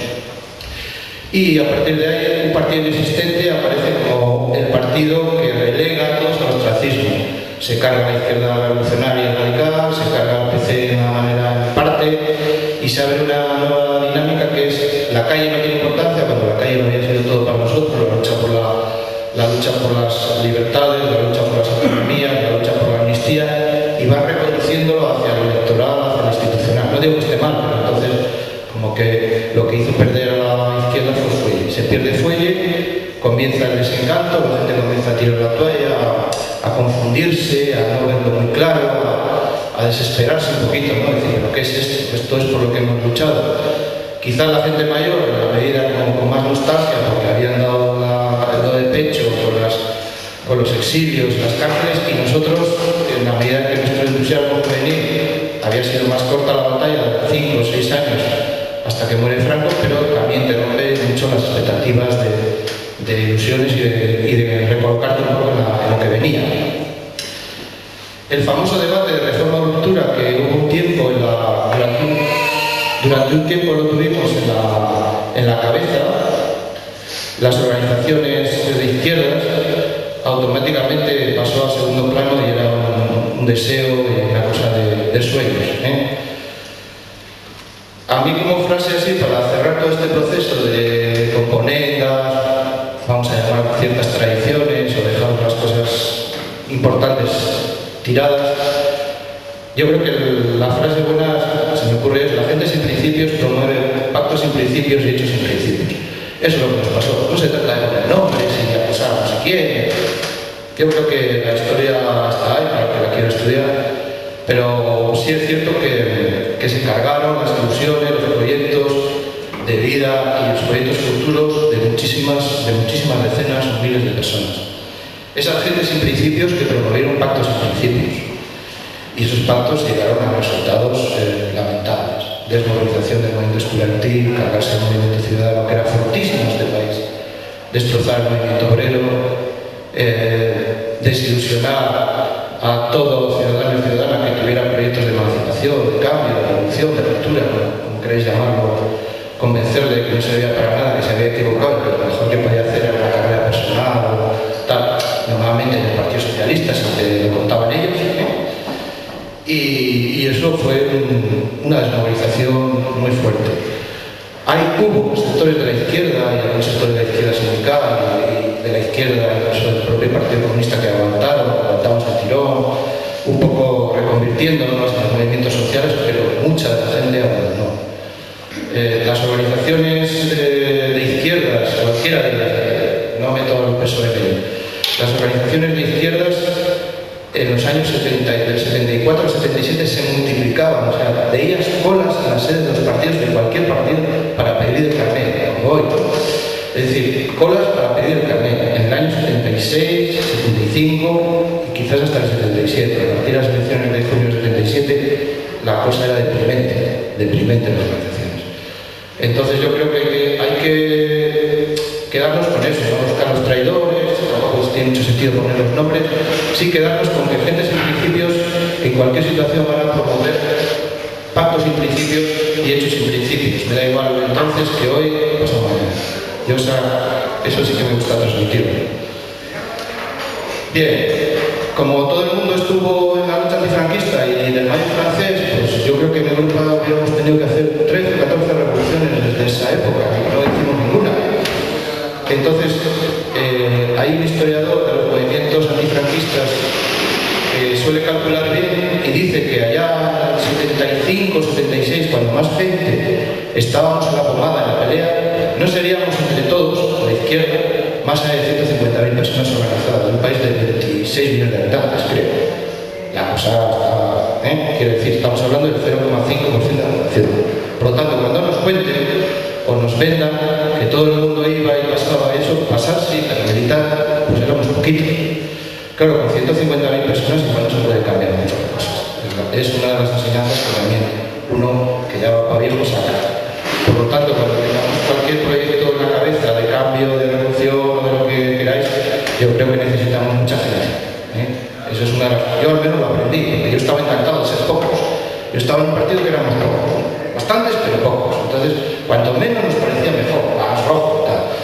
Y a partir de ahí, un partido inexistente aparece como el partido que relega a todos al ostracismo. Se carga la izquierda revolucionaria radical, se carga el PC de una manera en parte, y se abre una nueva dinámica que es la calle no tiene importancia, cuando la calle no había sido todo para nosotros, la lucha por las libertades, la lucha por las autonomías, la lucha por la amnistía, y va reconduciéndolo hacia lo electoral, hacia lo institucional. No digo que esté mal, pero entonces como que lo que hizo perder a la izquierda fue fuelle. Se pierde fuelle, comienza el desencanto, la gente comienza a tirar la toalla, a confundirse, a no verlo muy claro, a desesperarse un poquito, ¿no? Decir, ¿pero qué es esto? Esto es por lo que hemos luchado. Quizás la gente mayor, en la medida con más nostalgia, porque habían dado el de pecho con los exilios, las cárceles, y nosotros, en la medida que nuestro entusiasmo juvenil había sido más corta la batalla, de 5 o 6 años, hasta que muere Franco, pero también te rompe mucho las expectativas de ilusiones y de recolocarte un poco en lo que venía. El famoso debate de reforma o ruptura, que hubo un tiempo durante un tiempo lo tuvimos en la cabeza, las organizaciones de izquierdas, automáticamente pasó a segundo plano y era un deseo y una cosa de sueños, ¿eh? A mí, como frase así, para cerrar todo este proceso de componendas, vamos a llamar ciertas tradiciones o dejar unas cosas importantes tiradas, yo creo que la frase buena, se me ocurre, es: la gente sin principios promueve pactos sin principios y hechos sin principios. Eso es lo que nos pasó. No se trata de poner nombres y de acusar a no sé quién. Yo creo que la historia está ahí para que la quiera estudiar, pero sí es cierto que se cargaron las ilusiones, los proyectos de vida y los proyectos futuros de muchísimas decenas o miles de personas. Esas gentes sin principios que promovieron pactos sin principios. Y esos pactos llegaron a resultados lamentables. Desmovilización del movimiento estudiantil, cargarse el movimiento ciudadano, que era fortísimo en este país, destrozar el movimiento obrero, desilusionar a todo ciudadano y ciudadana que tuviera proyectos de emancipación, de cambio, de revolución, de ruptura, como queréis llamarlo, convencerle de que no servía para nada, que se había equivocado, que lo mejor que podía hacer era una carrera personal o tal, normalmente en el Partido Socialista, siempre lo contaban ellos, ¿no? Y eso fue una desmovilización muy fuerte. Hubo sectores de la izquierda y algunos sectores de la izquierda sindical y de la izquierda, incluso del propio Partido Comunista, que aguantamos el tirón, un poco reconvirtiéndonos en los movimientos sociales, pero mucha de la gente abandonó. Las organizaciones de izquierdas, cualquiera de ellas, no meto al PSOE, las organizaciones de izquierdas en los años 70, del 74 al 77 se multiplicaban, o sea, veías colas en las sedes de los partidos, de cualquier partido, para pedir el carnet, como hoy. Es decir, colas para pedir el carnet en el año 76, 75 y quizás hasta el 77. A partir de las elecciones de junio del 77, la cosa era deprimente en las organizaciones. Entonces yo creo que hay que quedarnos con eso, no buscar los traidores, tampoco tiene mucho sentido poner los nombres, sí quedarnos con que gente sin principios en cualquier situación van a promover pactos sin principios y hechos sin principios. Me da igual entonces que hoy o mañana. Yo eso sí que me gusta transmitirlo. Bien, como todo el mundo estuvo en la lucha antifranquista y del mayo francés, pues yo creo que en Europa habíamos tenido que hacer 13 o 14 revoluciones desde esa época, y no hicimos ninguna. Entonces, hay un historiador de los movimientos antifranquistas que suele calcular bien y dice que allá en el 75 o 76, cuando más gente estábamos en la pomada, en la pelea, no seríamos entre todos, la izquierda, más allá de 150.000 personas organizadas, en un país de 26 millones de habitantes, creo. La cosa está, quiero decir, estamos hablando del 0,5% de la población. Por lo tanto, cuando nos cuenten o nos vendan que todo el mundo iba y pasaba eso, hecho pasarse a militar, pues éramos poquitos. Claro, con 150.000 personas igual no se puede cambiar muchas cosas. Es una de las enseñanzas que también uno que ya va para viejo saca. Por lo tanto, cuando tengamos cualquier proyecto en la cabeza de cambio, de revolución o de lo que queráis, yo creo que necesitamos mucha gente. Eso es una de las... Yo al menos lo aprendí, porque yo estaba encantado de ser pocos. Yo estaba en un partido que éramos pocos, bastantes pero pocos. Entonces, cuanto menos nos parecía mejor, más rojo, tal.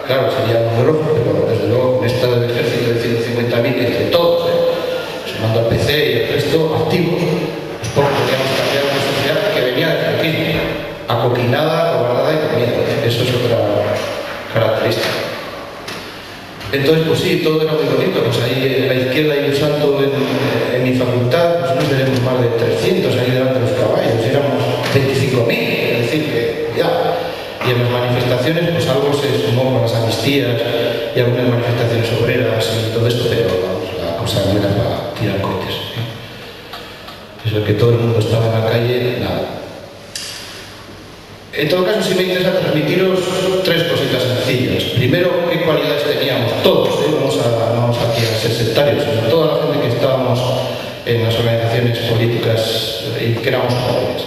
Claro, sería muy rojo, pero desde luego con esto del ejército de 150.000 entre todos, sumando al PC y el resto activos, pues poco podríamos cambiar una sociedad que venía de franquismo, acoquinada, cobardada y con miedo. Eso es otra característica. Entonces, pues sí, todo era muy bonito. Pues ahí en la izquierda hay un santo en mi facultad, pues no seremos más de 300 ahí delante de los caballos, éramos 25.000, es decir, que ya. Y en las manifestaciones, pues algo se sumó con las amnistías y algunas manifestaciones obreras y todo esto, pero vamos, la cosa no era para tirar cohetes. Eso de que todo el mundo estaba en la calle, nada. En todo caso, sí me interesa transmitiros tres cositas sencillas. Primero, qué cualidades teníamos todos, vamos aquí a ser sectarios, sino toda la gente que estábamos en las organizaciones políticas y que éramos jóvenes.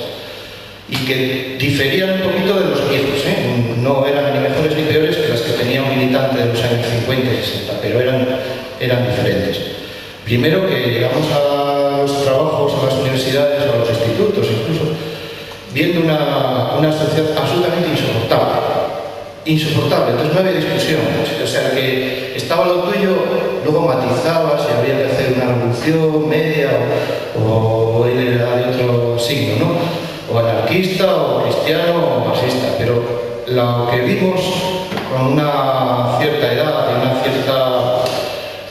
Y que diferían un poquito de los viejos, no eran ni mejores ni peores que las que tenía un militante de los años 50 y 60, pero eran diferentes. Primero, que llegamos a los trabajos, a las universidades, a los institutos incluso, viendo una sociedad absolutamente insoportable. Insoportable, entonces no había discusión. O sea, que estaba lo tuyo, luego matizaba si había que hacer una revolución media o él era de otro signo, ¿no? O anarquista, o cristiano, o marxista. Pero lo que vimos con una cierta edad y una cierta,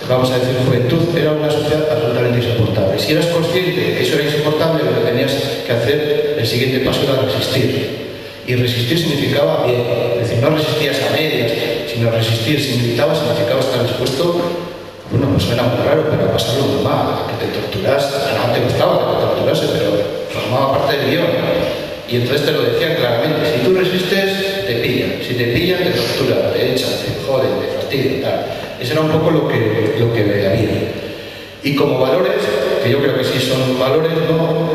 vamos a decir, juventud, era una sociedad absolutamente insoportable. Si eras consciente de que eso era insoportable, lo que tenías que hacer, el siguiente paso era resistir. Y resistir significaba bien, es decir, no resistías a medias, sino resistir, si militabas, significaba estar dispuesto, bueno, no suena muy raro, pero a pasarlo muy mal, a que te torturas, no te gustaba que te torturase, pero formaba parte del guión. Y entonces te lo decían claramente, si tú resistes, te pillan, si te pillan, te torturan, te echan, te joden, te fastidian, tal. Eso era un poco lo que había. Y como valores, que yo creo que sí son valores, ¿no?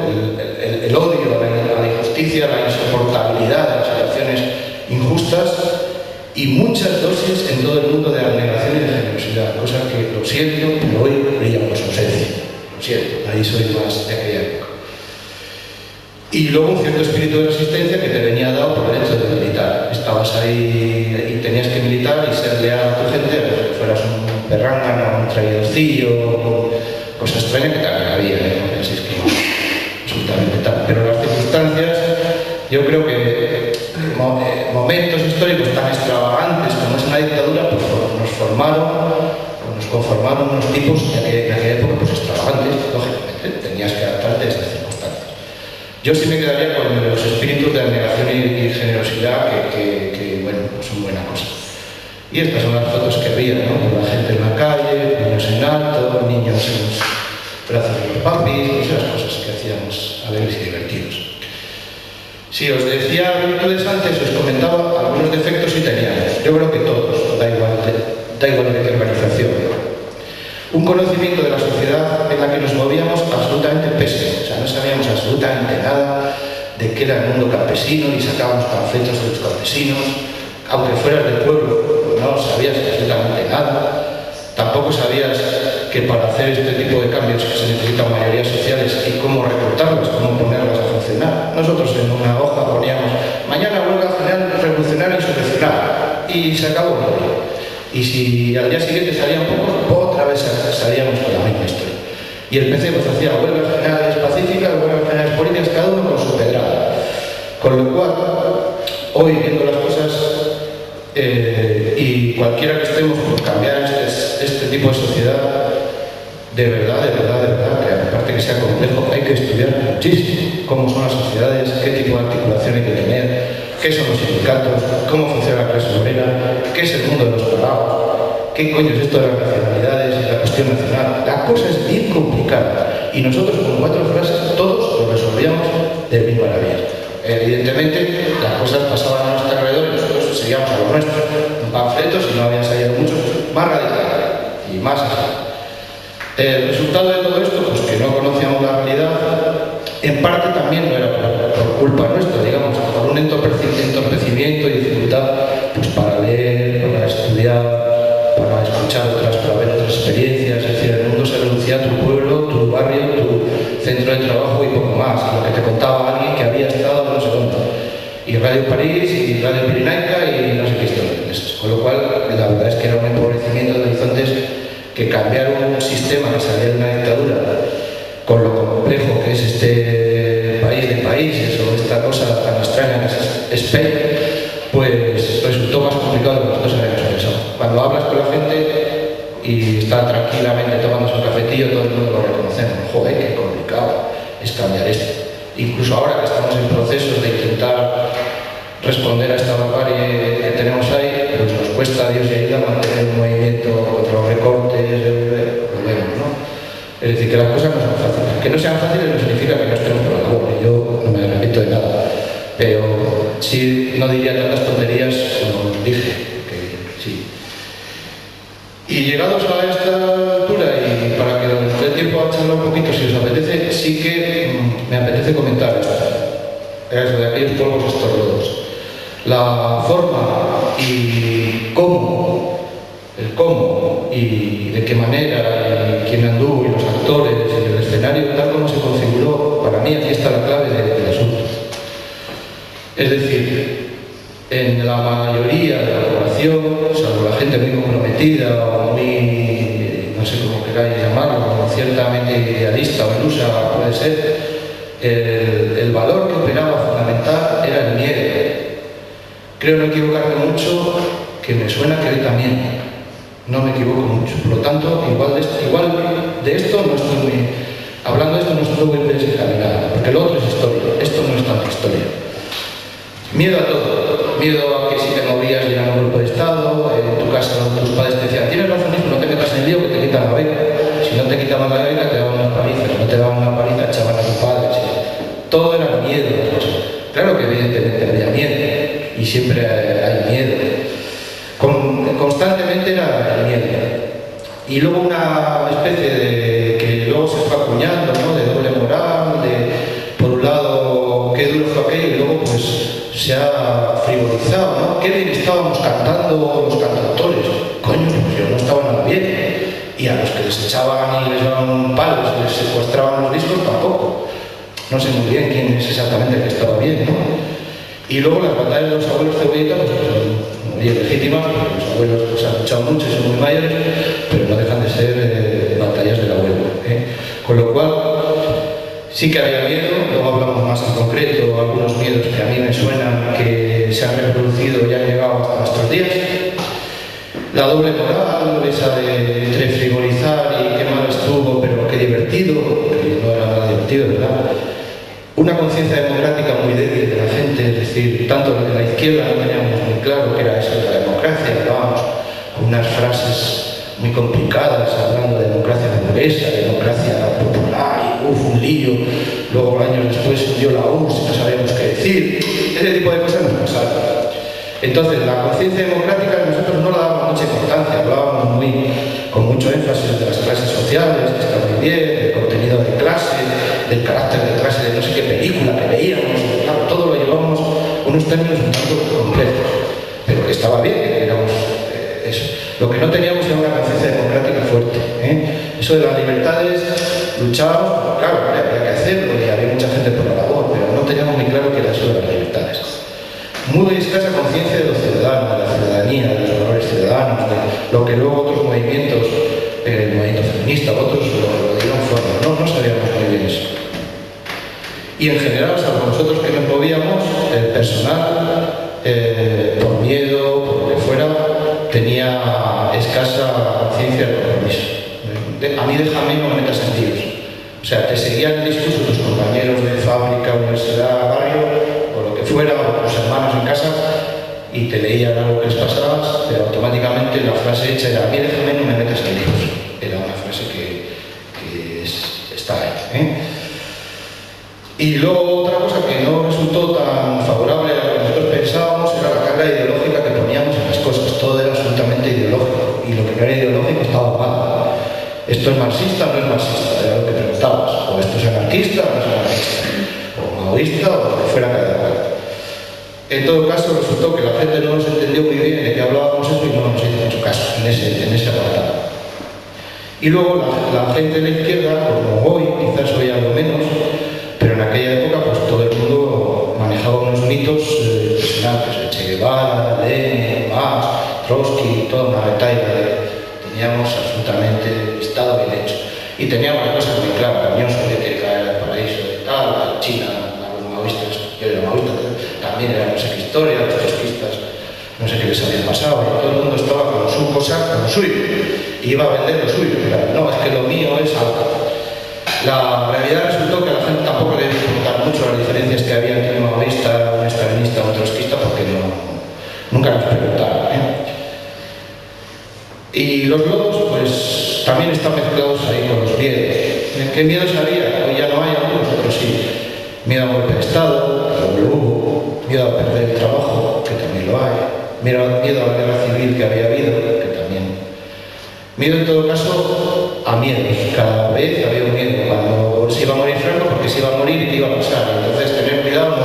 El odio a la injusticia, la insoportabilidad de las situaciones injustas y muchas dosis en todo el mundo de abnegación y de generosidad, cosa que lo siento, pero hoy brilla por su ausencia. Lo siento, ahí soy más de aquella época. Y luego un cierto espíritu de resistencia que te venía dado por el hecho de militar. Estabas ahí y tenías que militar y ser leal a tu gente, que fueras un perrángano, un traidorcillo, cosa extraña que también había, así es que absolutamente tal. Pero las circunstancias, yo creo que momentos históricos tan extravagantes como es una dictadura, pues nos formaron, o nos conformaron unos tipos de aquella época pues extravagantes, lógicamente, tenías que adaptarte a esas circunstancias. Yo sí me quedaría con los espíritus de abnegación y generosidad que bueno, pues son buena cosa. Y estas son las fotos que había, ¿no? Con la gente en la calle, niños en alto, niños en los brazos de los papis, esas cosas que hacíamos alegres y divertidos. Si os decía virtudes antes, os comentaba algunos defectos y teníamos. Yo creo que todos, da igual de qué organización. Un conocimiento de la sociedad en la que nos movíamos absolutamente pésimo. O sea, no sabíamos absolutamente nada de qué era el mundo campesino y sacábamos panfletos de los campesinos. Aunque fueras del pueblo, no sabías absolutamente nada. Tampoco sabías que para hacer este tipo de cambios se necesitan mayorías sociales y cómo recortarlas, cómo ponerlas a funcionar. Nosotros en una hoja poníamos mañana huelga general revolucionaria y subvencional y se acabó el día. Y si al día siguiente salían pocos, otra vez salíamos con la misma historia. Y el PC pues hacía huelgas generales pacíficas, huelgas generales políticas, cada uno con su pedrada. Con lo cual, hoy viendo las cosas, y cualquiera que estemos por cambiar este tipo de sociedad, de verdad, que aparte que sea complejo, hay que estudiar muchísimo cómo son las sociedades, qué tipo de articulación hay que tener, qué son los sindicatos, cómo funciona la clase obrera, qué es el mundo de los parados, qué coño es esto de las nacionalidades y la cuestión nacional. La cosa es bien complicada y nosotros con 4 frases todos lo resolvíamos de mil maravillas. Evidentemente las cosas pasaban a nuestro alrededor y nosotros seguíamos a lo nuestro, un panfletos y no habían salido muchos, más radical y más así. El resultado de todo esto, pues que no conocíamos la realidad, en parte también no era por culpa nuestra, digamos, por un entorpecimiento y dificultad pues para leer, para estudiar, para escuchar otras, para ver otras experiencias. Es decir, el mundo se reducía a tu pueblo, tu barrio, tu centro de trabajo y poco más, lo que te contaba alguien que había estado no sé dónde. Y Radio París, y Radio Pirinaica y no sé qué historias. Con lo cual, la verdad es que era un empobrecimiento de horizontes que cambiar un sistema que salía de una dictadura con lo complejo que es este país de países o esta cosa tan extraña que es Spain, pues resultó más complicado de lo que nosotros habíamos pensado. Cuando hablas con la gente y está tranquilamente tomándose un cafetillo, todo el mundo lo reconocemos. Joder, qué complicado es cambiar esto. Incluso ahora que estamos en procesos de intentar responder a esta barbarie que tenemos ahí, pues nos cuesta, Dios y ayuda, mantener un movimiento contra los recortes, lo vemos, ¿no? Es decir, que las cosas no son fáciles. Que no sean fáciles no significa que no estemos por la labor, y yo no me arrepiento de nada, pero sí no diría tantas tonterías como dije, que sí. Y llegados a esta altura, y para que nos dé tiempo a charlar un poquito, si os apetece, sí que me apetece comentar eso de aquellos polvos estos lodos. La forma y cómo, el cómo y de qué manera, y quién anduvo, y los actores, y el escenario, tal como se configuró, para mí aquí está la clave del asunto. Es decir, en la mayoría de la población, salvo la gente muy comprometida o muy, no sé cómo queráis llamarlo, ciertamente idealista o ilusa puede ser, el valor que operaba fundamental era el miedo. Creo no equivocarme mucho, que me suena que hoy también no me equivoco mucho. Por lo tanto, igual de esto no estoy muy... Hablando de esto no estoy muy desencaminado, porque lo otro es historia, esto no es tanta historia. Miedo a todo, miedo a que si te movías y era un golpe de Estado, en tu casa tus padres te decían, tienes razón, hijo, no te metas en el lío que te quitan la beca. Si no te quitaban la beca te daban una paliza, si no te daban una paliza echaban a tu padre. Todo era miedo. Claro que evidentemente había miedo, y siempre hay miedo. Constantemente era el miedo. Y luego una especie de que luego se fue acuñando, ¿no? De doble moral, de por un lado qué duro fue aquello, y luego pues se ha frivolizado, ¿no? Qué bien estábamos cantando los cantautores. Coño, pues yo no estaba nada bien. Y a los que les echaban y les daban palos, les secuestraban los discos, tampoco. No sé muy bien quién es exactamente el que estaba bien, ¿no? Y luego las batallas de los abuelos Cebolleta, pues son muy legítimas, porque los abuelos pues, han luchado mucho y son muy mayores, pero no dejan de ser batallas del abuelo, ¿eh? Con lo cual, sí que había miedo, luego hablamos más en concreto, algunos miedos que a mí me suenan, que se han reproducido y han llegado hasta nuestros días. La doble moral, esa de entre frivolizar y qué mal estuvo, pero qué divertido, que no era nada divertido, ¿verdad? Una conciencia democrática muy débil de la gente, es decir, tanto de la izquierda no teníamos muy claro que era eso de la democracia, hablábamos con unas frases muy complicadas, hablando de democracia burguesa, democracia popular, y un lío, luego años después dio la URSS y no sabíamos qué decir, ese tipo de cosas nos pasaron. Entonces, la conciencia democrática nosotros no la dábamos mucha importancia, hablábamos con mucho énfasis de las clases sociales, que está muy bien, del contenido de clase, del carácter de clase, de no sé qué película que veíamos, claro, todo lo llevábamos unos términos un tanto complejos, pero que estaba bien, que éramos eso. Lo que no teníamos era una conciencia democrática fuerte, ¿eh? Eso de las libertades, luchábamos, claro, había que hacerlo y había mucha gente por la labor, pero no teníamos muy claro qué era eso de las libertades. Muy escasa conciencia de los ciudadanos, de la ciudadanía, de los valores ciudadanos, de lo que luego otros movimientos, el movimiento feminista, otros lo dieron forma, no sabíamos muy bien eso. Y en general, salvo nosotros que nos movíamos, el personal, por miedo, por lo que fuera, tenía escasa conciencia del compromiso. A mí déjame no me metas en tíos. O sea, te seguían el discurso tus compañeros de fábrica, universidad, barrio, o lo que fuera, o tus hermanos en casa, y te leían algo que les pasaba, pero automáticamente la frase hecha era: a mí déjame no me metas en líos. Era una frase que está ahí, ¿eh? Y luego otra cosa que no resultó tan favorable a lo que nosotros pensábamos era la carga ideológica que poníamos en las cosas. Todo era ¿esto es marxista o no es marxista? Era lo que preguntabas. ¿O esto es anarquista o no es anarquista? ¿O maoísta o lo que fuera cada cual? En todo caso, resultó que la gente no nos entendió muy bien de que hablábamos esto y no nos hizo mucho caso en ese apartado. Y luego la gente de la izquierda, como hoy, quizás hoy algo menos, pero en aquella época pues todo el mundo manejaba unos mitos impresionantes. Che Guevara, Lenin, Marx, Trotsky, toda una retahíla. Teníamos absolutamente Estado bien hecho. Y teníamos las cosas muy claras. La Unión Soviética era el paraíso de tal, China, los maoístas, yo era maoísta, también era no sé qué historia, los trotskistas, no sé qué les había pasado. Y todo el mundo estaba con su cosa, con lo suyo. Y iba a vender lo suyo. No, es que lo mío es algo. La realidad resultó que a la gente tampoco le debe importar mucho las diferencias que había entre un maoísta, un estalinista o un trotskista, porque nunca nos preguntaron. Y los lodos, pues, también están mezclados ahí con los miedos. ¿Qué miedos había? Hoy ya no hay algunos, pero sí. Miedo a un golpe de Estado, que lo hubo. Miedo a perder el trabajo, que también lo hay. Miedo a la guerra civil que había habido, que también. Miedo, en todo caso, a miedos. Cada vez había un miedo. Cuando se iba a morir Franco, porque se iba a morir y qué iba a pasar. Entonces, tener cuidado,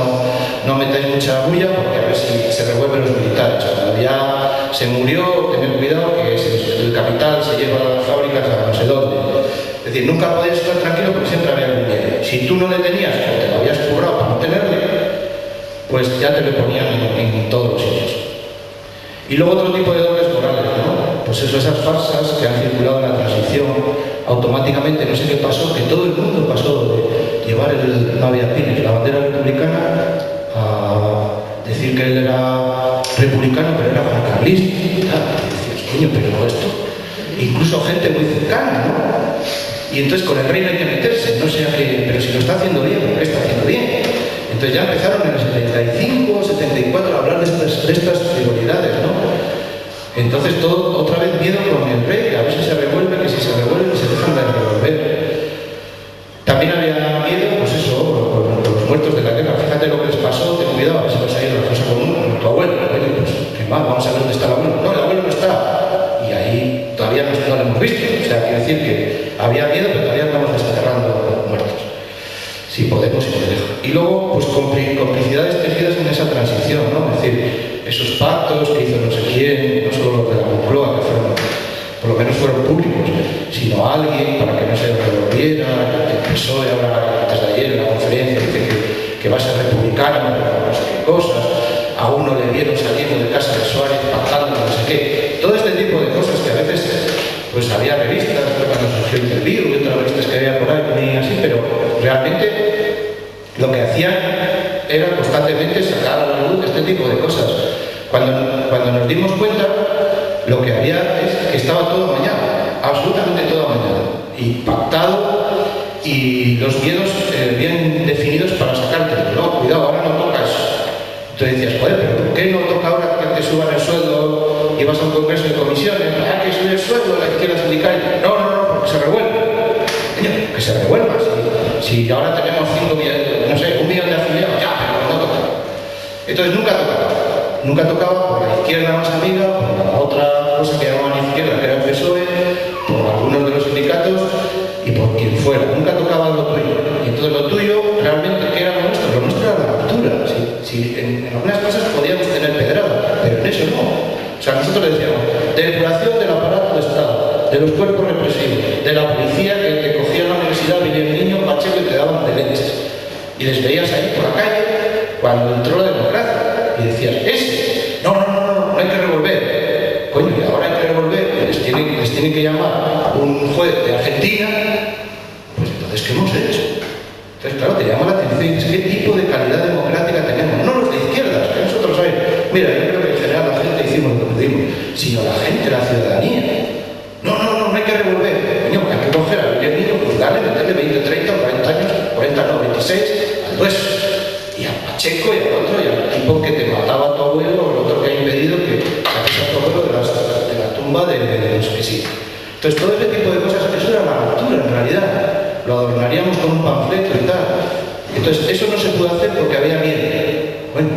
no metáis mucha bulla, porque a ver si se revuelven los militares. Cuando ya se murió, tener cuidado, que el capital se lleva a las fábricas a no sé dónde. Es decir, nunca podías estar tranquilo porque siempre había algún miedo. Si tú no le tenías o te lo habías cobrado para no tenerle, pues ya te lo ponían en todos los sitios. Y luego otro tipo de dobles morales, ¿no? Pues eso, esas farsas que han circulado en la transición, automáticamente, no sé qué pasó, que todo el mundo pasó de llevar no había pines, la bandera republicana, a decir que él era republicano, pero era juancarlista. Y decías, coño, pero esto, incluso gente muy cercana, ¿no? Y entonces con el reino hay que meterse, no sea que, pero si lo está haciendo bien, ¿por qué está haciendo bien? Entonces ya empezaron en el 75, 74 a hablar de estas frivolidades, ¿no? Entonces todo, otra vez miedo con el rey, a ver si se revuelve, que si se revuelve, que se dejan de revolver. También había miedo, pues eso, con los muertos de la guerra. Fíjate lo que les pasó, ten cuidado, a ver si vas a ir a la cosa común con tu abuelo. Oye, pues qué mal, vamos a ver dónde está el abuelo. No, el abuelo no está. Y ahí todavía no lo hemos visto. O sea, quiero decir que había miedo, pero todavía estamos desenterrando muertos. Si podemos y nos dejan. Y luego, pues complicidades tejidas en esa transición, ¿no? Es decir, esos pactos que hizo no sé quién, no solo los de la Moncloa, que fueron, por lo menos fueron públicos, sino alguien para que no se revolviera, que el PSOE ahora, antes de ayer en la conferencia, dice que va a ser republicano, pero no sé qué cosas. A uno le vieron saliendo de casa de Suárez, pactando, no sé qué. Todo este tipo de cosas que a veces, pues había revistas, cuando surgió Interview y otras revistas que había por ahí, y así, pero realmente lo que hacían era constantemente sacar a la luz este tipo de cosas. Cuando nos dimos cuenta, lo que había es que estaba todo mañana, absolutamente todo mañana, y pactado, y los miedos bien definidos para sacarte. No, cuidado, ahora no toca eso. Entonces decías, joder, pero ¿por qué no toca ahora que te suban el sueldo y vas a un congreso de comisiones? ¿Ah, que sube el sueldo la izquierda sindical? No, porque se revuelve. Que se revuelva. Si ahora tenemos 5 millones, no sé, 1 millón de afiliados, ya, pero no toca. Entonces nunca tocaba. Nunca tocaba por la izquierda más amiga, por la otra cosa que llamaban izquierda, que era el PSOE, por algunos de los sindicatos y por quien fuera. Nunca tocaba lo tuyo. Y entonces lo tuyo, realmente, ¿qué era lo nuestro? Lo nuestro era la ruptura. Si en algunas cosas podíamos tener pedrada, pero en eso no. O sea, nosotros le decíamos, depuración del aparato de Estado, de los cuerpos represivos, de la policía que te cogía en la universidad, venía el niño Pacheco y te daban de leches. Y les veías ahí por la calle cuando entró la democracia. Y decías, ese, no hay que revolver. Coño, y ahora hay que revolver, les tienen que llamar a un juez de Argentina. Pues entonces, ¿qué hemos hecho? Entonces, claro, te llama la atención, es qué tipo de calidad democrática tenemos. No los de izquierdas, que nosotros hay. Mira, yo creo que en general la gente hicimos lo que pudimos, sino la gente, la ciudadanía. No hay que revolver. Coño, hay que coger al niño, juzgarle, meterle 20, 30, 40 años, 40 no, 26, al hueso. Y al Pacheco y al otro, y al tipo que te mataba a tu abuelo, o el otro que ha impedido que saques a tu abuelo de la tumba de los que sí. Entonces, todo ese tipo de cosas, eso era la ruptura en realidad. Lo adornaríamos con un panfleto y tal. Entonces, eso no se pudo hacer porque había miedo. Bueno,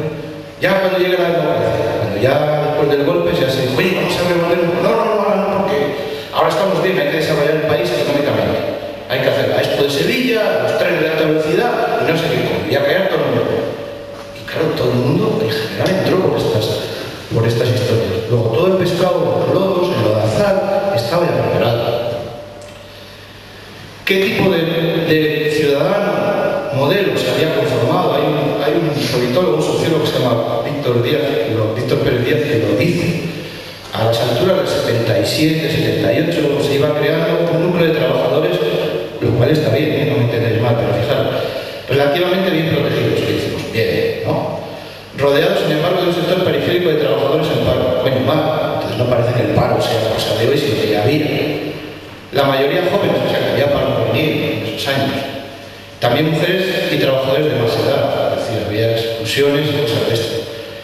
ya cuando llegue la democracia, cuando ya después del golpe ya se dijo, oye, vamos a revolver un poco. No, porque ahora estamos bien, hay que desarrollar el país económicamente. Hay que hacer la Expo de Sevilla, los trenes de alta velocidad, y no sé qué, y a caer todo el mundo. Y claro, todo el mundo en general entró por estas historias. Luego todo el pescado, los lodos, el lodazal, estaba ya preparado. ¿Qué tipo de ciudadano modelo se había conformado? Hay un politólogo, un sociólogo que se llama Víctor Pérez Díaz, que lo dice. A las alturas del 77, 78 se iba creando un núcleo de trabajadores, lo cual está bien, no me entendéis mal, pero fijaros, relativamente bien protegidos, que decimos, bien, ¿no? Rodeados, sin embargo, de un sector periférico de trabajadores en paro. Bueno, mal, entonces no parece que el paro sea cosa de hoy, sino que ya había. La mayoría jóvenes, o sea, que había paro por venir en esos años. También mujeres y trabajadores de más edad, es decir, había exclusiones y cosas de esto.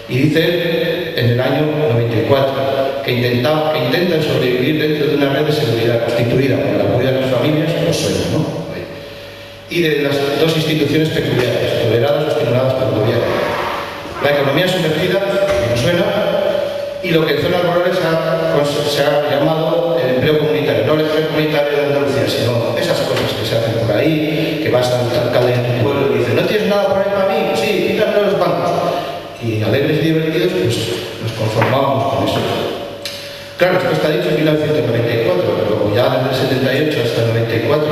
Y dice en el año 94 que intentan sobrevivir dentro de una red de seguridad constituida por el apoyo de las familias, pues suena, ¿no? Y de las dos instituciones peculiares, toleradas o estimuladas por el gobierno. La economía sumergida, que no suena, y lo que en zonas rurales se ha llamado el empleo comunitario, no el empleo comunitario de Andalucía, sino esas cosas que se hacen por ahí, que vas al alcalde de tu pueblo y dice, ¿no tienes nada por ahí para mí? Sí, quítame los bancos. Y alegres y divertidos, pues nos conformábamos con eso. Claro, esto está dicho en 1994, pero ya desde el 78 hasta el 94,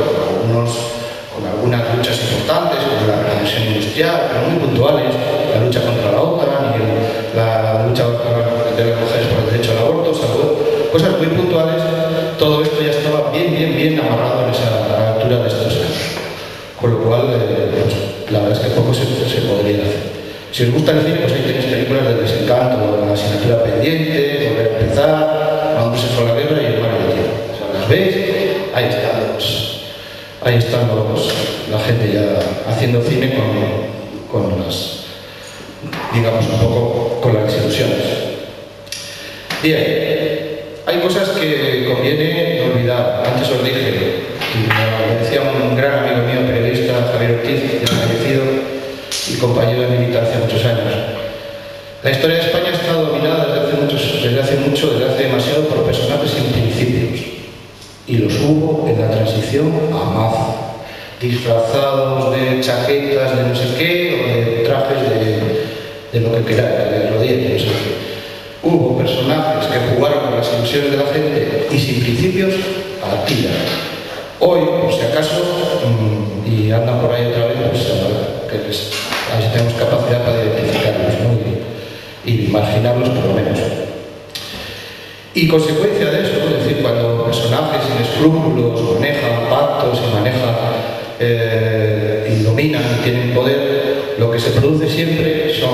con algunas luchas importantes, como la revolución industrial, pero muy puntuales, la lucha contra la OTAN y la lucha de las mujeres por el derecho al aborto, cosas muy puntuales, todo esto ya estaba bien amarrado en esa altura de estos años. Con lo cual, pues, la verdad es que poco se podría hacer. Si os gusta el cine, pues ahí tenéis películas del Desencanto, La asignatura pendiente, Volver a empezar, Cuando se fue a la guerra y El mar y la tierra. O sea, las veis, ahí están la gente ya haciendo cine con las, digamos, un poco con las desilusiones. Bien, hay cosas que conviene no olvidar. Antes os dije, y me decía un gran amigo mío, periodista, Javier Ortiz, ya fallecido, y compañero de militancia hace muchos años. La historia de España está dominada desde hace demasiado por personajes sin principios. Y los hubo en la transición a mazo, disfrazados de chaquetas de no sé qué, o de trajes de lo que queráis, de rodillas, no sé qué. Hubo personajes que jugaron con las ilusiones de la gente y sin principios a tira. Hoy, por si acaso, y andan por ahí otra vez, pues a ver si tenemos capacidad para identificarlos, ¿no? y marginarlos por lo menos. Y consecuencia de eso, es decir, cuando personajes sin escrúpulos manejan pactos y y dominan y tienen poder, lo que se produce siempre son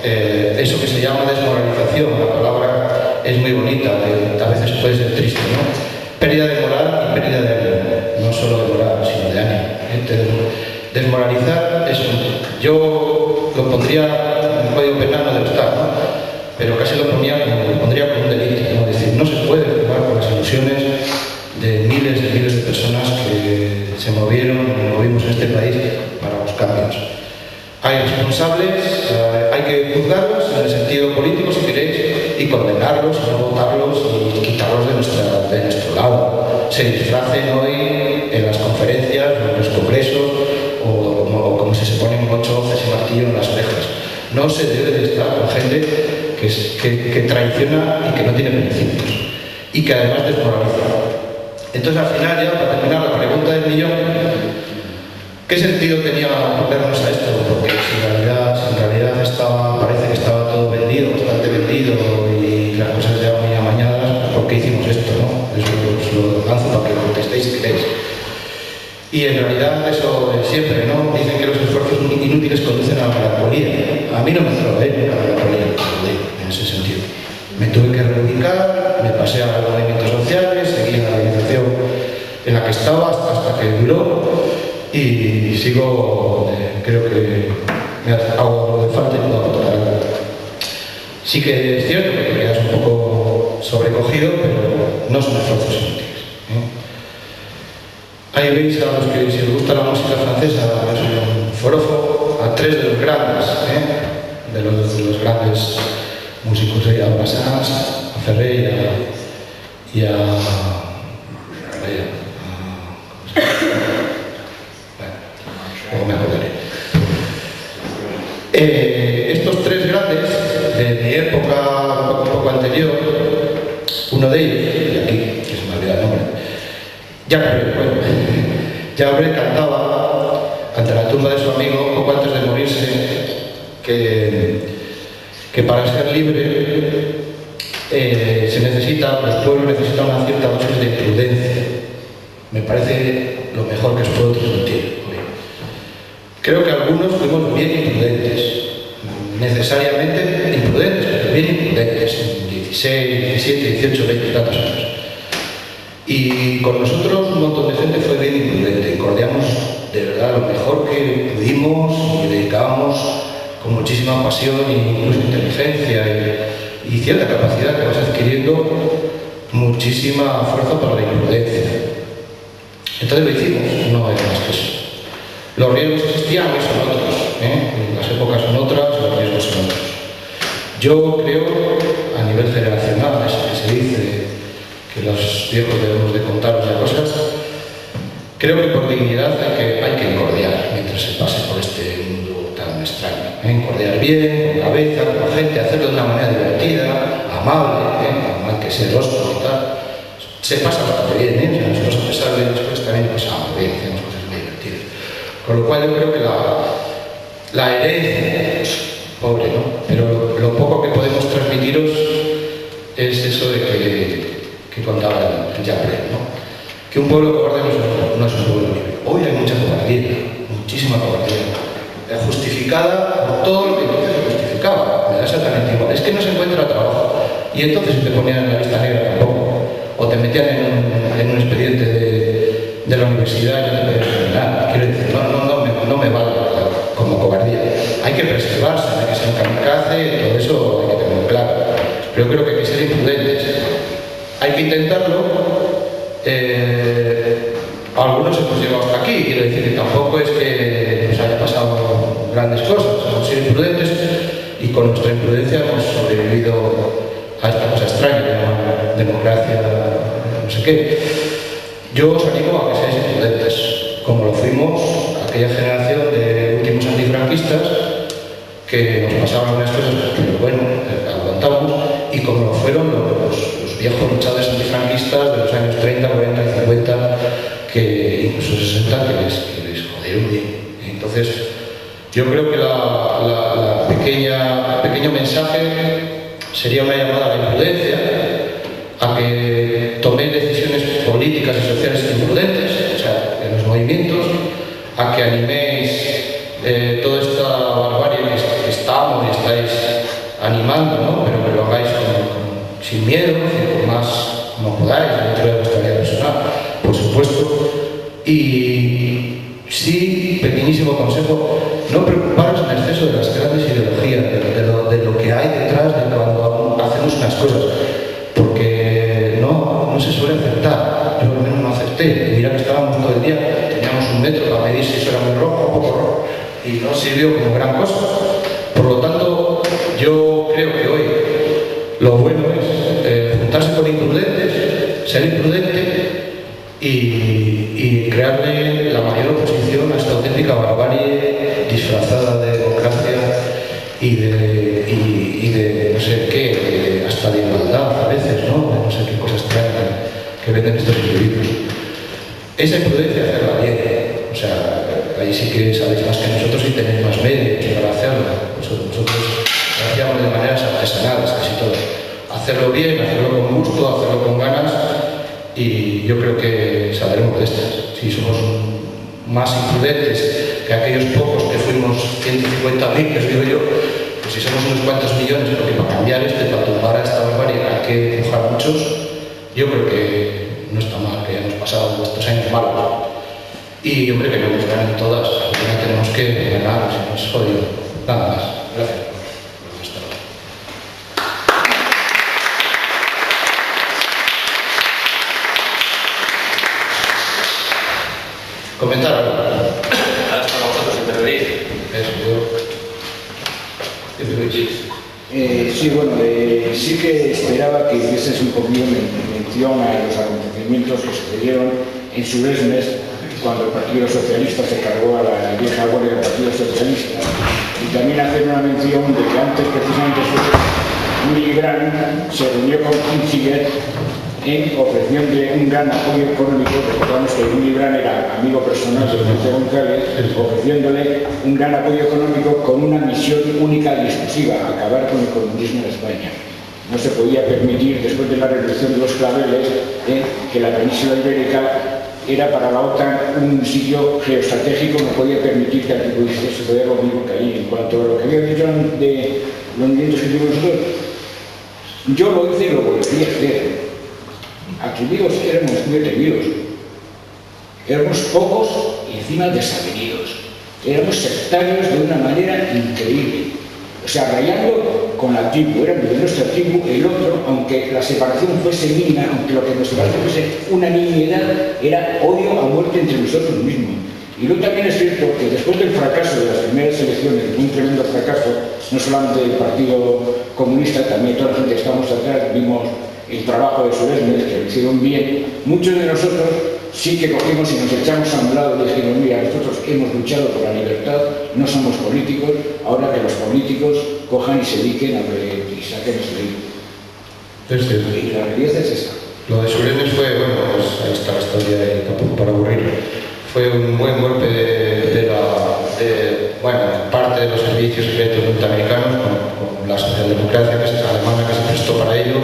eso que se llama desmoralización. La palabra es muy bonita, a veces puede ser triste, ¿no? Pérdida de moral y pérdida de ánimo, no solo de moral, sino de ánimo. Desmoralizar es yo lo pondría en el Código Penal, no debe estar, ¿no? Pero casi lo pondría como un delito, ¿no? Es decir, no se puede jugar con las ilusiones de miles de personas que se movimos en este país para los cambios. Hay responsables, hay que juzgarlos en el sentido político, si queréis, y condenarlos, y no votarlos y quitarlos de nuestro lado. Se disfracen hoy en las conferencias, en los congresos, o como si se ponen 8 hoces y martillo en las orejas. No se debe de estar con gente que traiciona y que no tiene principios y que además desmoraliza. Entonces, al final, ya para terminar la pregunta del millón, ¿qué sentido tenía ponernos a esto? Porque si en realidad parece que estaba todo vendido, bastante vendido, y las cosas ya muy amañadas, ¿por qué hicimos esto, no? Eso os lo lanzo para que contestéis si queréis. Y en realidad eso siempre, ¿no? Dicen que los esfuerzos inútiles conducen a la melancolía. A mí no me entró, la melancolía, en ese sentido. Me tuve que reubicar, me pasé a los movimientos sociales, seguí la organización en la que estaba hasta que duró, y sigo, creo que me hago lo de falta y no puedo tocar. Sí que es cierto que te quedas un poco sobrecogido, pero no son esfuerzos inútiles, ¿no? Ahí veis a los que, si os gusta la música francesa, es un forofo a 3 de los grandes, de los grandes músicos, a Brassens, a Ferrer y a Estos tres grandes de mi época un poco anterior, uno de ellos, y aquí, que se me olvida el nombre, Jacques cantaba ante la tumba de su amigo poco antes de morirse que para ser libre los pueblos necesitan una cierta dosis de imprudencia. Me parece lo mejor que os puedo transmitir hoy. Creo que algunos fuimos bien imprudentes, necesariamente imprudentes, pero bien imprudentes, 16, 17, 18, 20 y tantos años. Y con nosotros un montón de gente fue bien imprudente, incordiamos de verdad lo mejor que pudimos y dedicábamos con muchísima pasión e incluso inteligencia y cierta capacidad que vas adquiriendo, muchísima fuerza para la imprudencia. Entonces lo hicimos, no hay más que eso. Los riesgos existían y son otros, las épocas son otras, los riesgos son otros. Yo creo, a nivel generacional, eso que se dice, que los viejos debemos de contarnos las cosas, creo que por dignidad hay que encordiar mientras se pase por este mundo tan extraño. Encordiar bien, con cabeza, con la gente, hacerlo de una manera divertida, amable, no hay que ser hostil y tal. Se pasa bastante bien, o sea, nosotros a pesar de las cosas también pasamos bien, hacemos cosas muy divertidas. Con lo cual yo creo que la herencia, pobre, ¿no? Pero lo poco que podemos transmitiros es eso de que contaba el Jacques, ¿no? Que un pueblo cobarde no es un pueblo libre. Hoy hay mucha cobardía, muchísima cobardía, justificada por todo lo que entonces se justificaba. Me da exactamente igual. Es que no se encuentra trabajo. Y entonces te ponían en la lista negra tampoco. O te metían en un expediente de la universidad y no te podías terminar. Quiero decir, no me vale como cobardía. Hay que preservarse, hay que ser un kamikaze, todo eso hay que tenerlo claro. Pero creo que hay que ser imprudentes. Hay que intentarlo. Algunos hemos llegado hasta aquí, quiero decir que tampoco es que nos haya pasado grandes cosas. Hemos sido imprudentes y con nuestra imprudencia hemos sobrevivido a esta cosa extraña que llaman democracia, no sé qué. Yo os animo a que seáis imprudentes, como lo fuimos aquella generación de últimos antifranquistas que nos pasaban unas cosas, pero bueno, aguantamos, y como lo fueron los viejos luchadores antifranquistas de los años 30, 40, 50, que incluso 60, que les jodieron bien. Entonces, yo creo que el pequeño mensaje sería una llamada a la imprudencia, a que toméis decisiones políticas y sociales imprudentes, o sea, en los movimientos, a que animéis toda esta barbarie que estamos y estáis animando, ¿no? Pero que lo hagáis sin miedo, con más como podáis, dentro de vuestra vida personal, por supuesto. Y sí, pequeñísimo consejo, no preocuparos en exceso de las grandes ideologías, de lo que hay detrás de cuando hacemos unas cosas, porque no se suele acertar. Yo al menos no acerté. Mira que estábamos todo el día, teníamos un metro para medir si eso era muy rojo o poco rojo, y no sirvió como gran cosa. Por lo tanto, yo creo que hoy lo bueno es juntarse con imprudentes, ser imprudente y crearle la mayor oposición a esta auténtica barbarie disfrazada de democracia y de no sé qué, hasta de igualdad a veces, ¿no? No sé qué cosas traen que venden estos individuos. Esa imprudencia hacerla bien, o sea, ahí sí que sabéis más que nosotros y tenéis más medios para hacerlo. Nosotros lo hacíamos de maneras artesanales, casi todo. Hacerlo bien, hacerlo con gusto, hacerlo con ganas, y yo creo que saldremos de estas. Si somos más imprudentes que aquellos pocos que fuimos 150.000, que digo yo, pues si somos unos cuantos millones, porque para cambiar para tumbar a esta barbarie hay que empujar muchos, yo creo que no está mal, que hayamos pasado estos años malos. Y hombre, que no nos ganen todas, porque no tenemos que ganar, si no es jodido. Nada más. Gracias. Comentar algo. Ahora es para vosotros intervenir. Eso, Sí, bueno, sí que esperaba que hicieses un poquito de mención a los acontecimientos que sucedieron en Suresnes cuando el Partido Socialista se cargó a la vieja guardia del Partido Socialista. Y también hacer una mención de que antes, precisamente, Willy Brandt se reunió con Kissinger ofreciéndole un gran apoyo económico. Recordamos que Willy Brandt era amigo personal de José González, ofreciéndole un gran apoyo económico con una misión única y exclusiva: acabar con el comunismo en España. No se podía permitir, después de la revolución de los claveles, que la península ibérica era para la OTAN un sitio geoestratégico. No podía permitir que aquí pudiese suceder lo mismo que allí. En cuanto a lo que había dicho de los movimientos que tuvimos nosotros, yo lo hice y lo volvería a hacer. Atrevidos éramos muy atrevidos, éramos pocos y encima desavenidos, éramos sectarios de una manera increíble, o sea, rayando con la tribu. Éramos de nuestra tribu, el otro, aunque la separación fuese mínima, aunque lo que nos separación fuese una nimiedad, era odio a muerte entre nosotros mismos. Y luego también es cierto que después del fracaso de las primeras elecciones, un tremendo fracaso, no solamente del Partido Comunista, también toda la gente que estamos atrás, vimos el trabajo de Suresnes, que lo hicieron bien. Muchos de nosotros sí que cogimos y nos echamos a un lado y dijimos: mira, nosotros hemos luchado por la libertad, no somos políticos, ahora que los políticos cojan y se dediquen a ver y saquen su vida. Y la realidad es esa. Lo de Suresnes fue, bueno, pues ahí está la historia, y tampoco para aburrir. Fue un buen golpe de parte de los servicios secretos norteamericanos con la socialdemocracia alemana que se prestó para ello.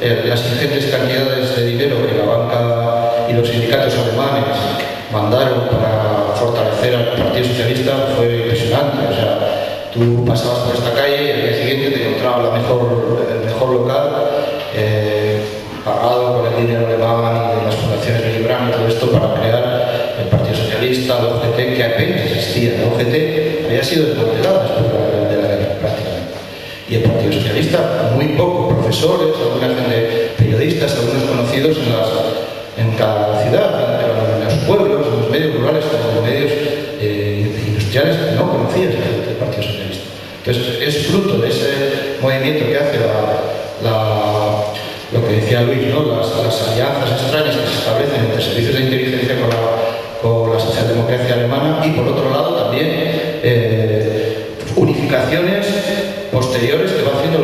Las ingentes cantidades de dinero que la banca y los sindicatos alemanes mandaron para fortalecer al Partido Socialista fue impresionante. O sea, tú pasabas por esta calle y al día siguiente te encontrabas el mejor local, pagado con el dinero alemán y de las fundaciones Willy Brandt y todo esto para crear el Partido Socialista, la OGT, que apenas existía. La OGT había sido desmantelada después de la guerra, prácticamente. Y el Partido Socialista, muy poco, profesores, alguna gente, periodistas, algunos conocidos en cada ciudad, en los pueblos, en los medios rurales, en los medios industriales, no conocían el Partido Socialista. Entonces, es fruto de ese movimiento que hace lo que decía Luis, ¿no? las alianzas extrañas que se establecen entre servicios de inteligencia con la socialdemocracia alemana, y por otro lado también unificaciones posteriores que va haciendo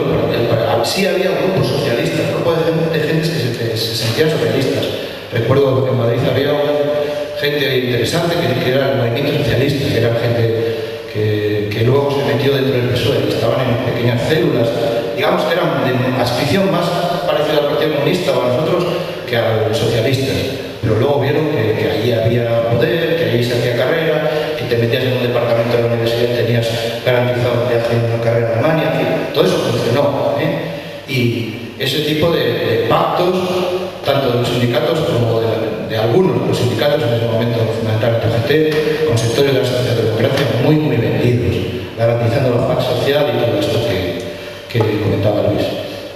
sí había grupos socialistas, grupos de gente que se sentían socialistas. Recuerdo que en Madrid había gente interesante que era el movimiento socialista, que era gente que luego se metió dentro del PSOE, que estaban en pequeñas células, digamos que eran de adscripción más parecida al Partido Comunista o a nosotros que a los socialistas, pero luego vieron que allí había poder, que allí se hacía carrera, que te metías en un departamento de la universidad y tenías garantizado un viaje en una carrera en Alemania, en fin, todo eso funcionó, Y ese tipo de pactos, tanto de los sindicatos como de algunos de los sindicatos, en ese momento fundamental el PGT, con sectores de la socialdemocracia muy vendidos, garantizando la paz social y todo esto que comentaba Luis.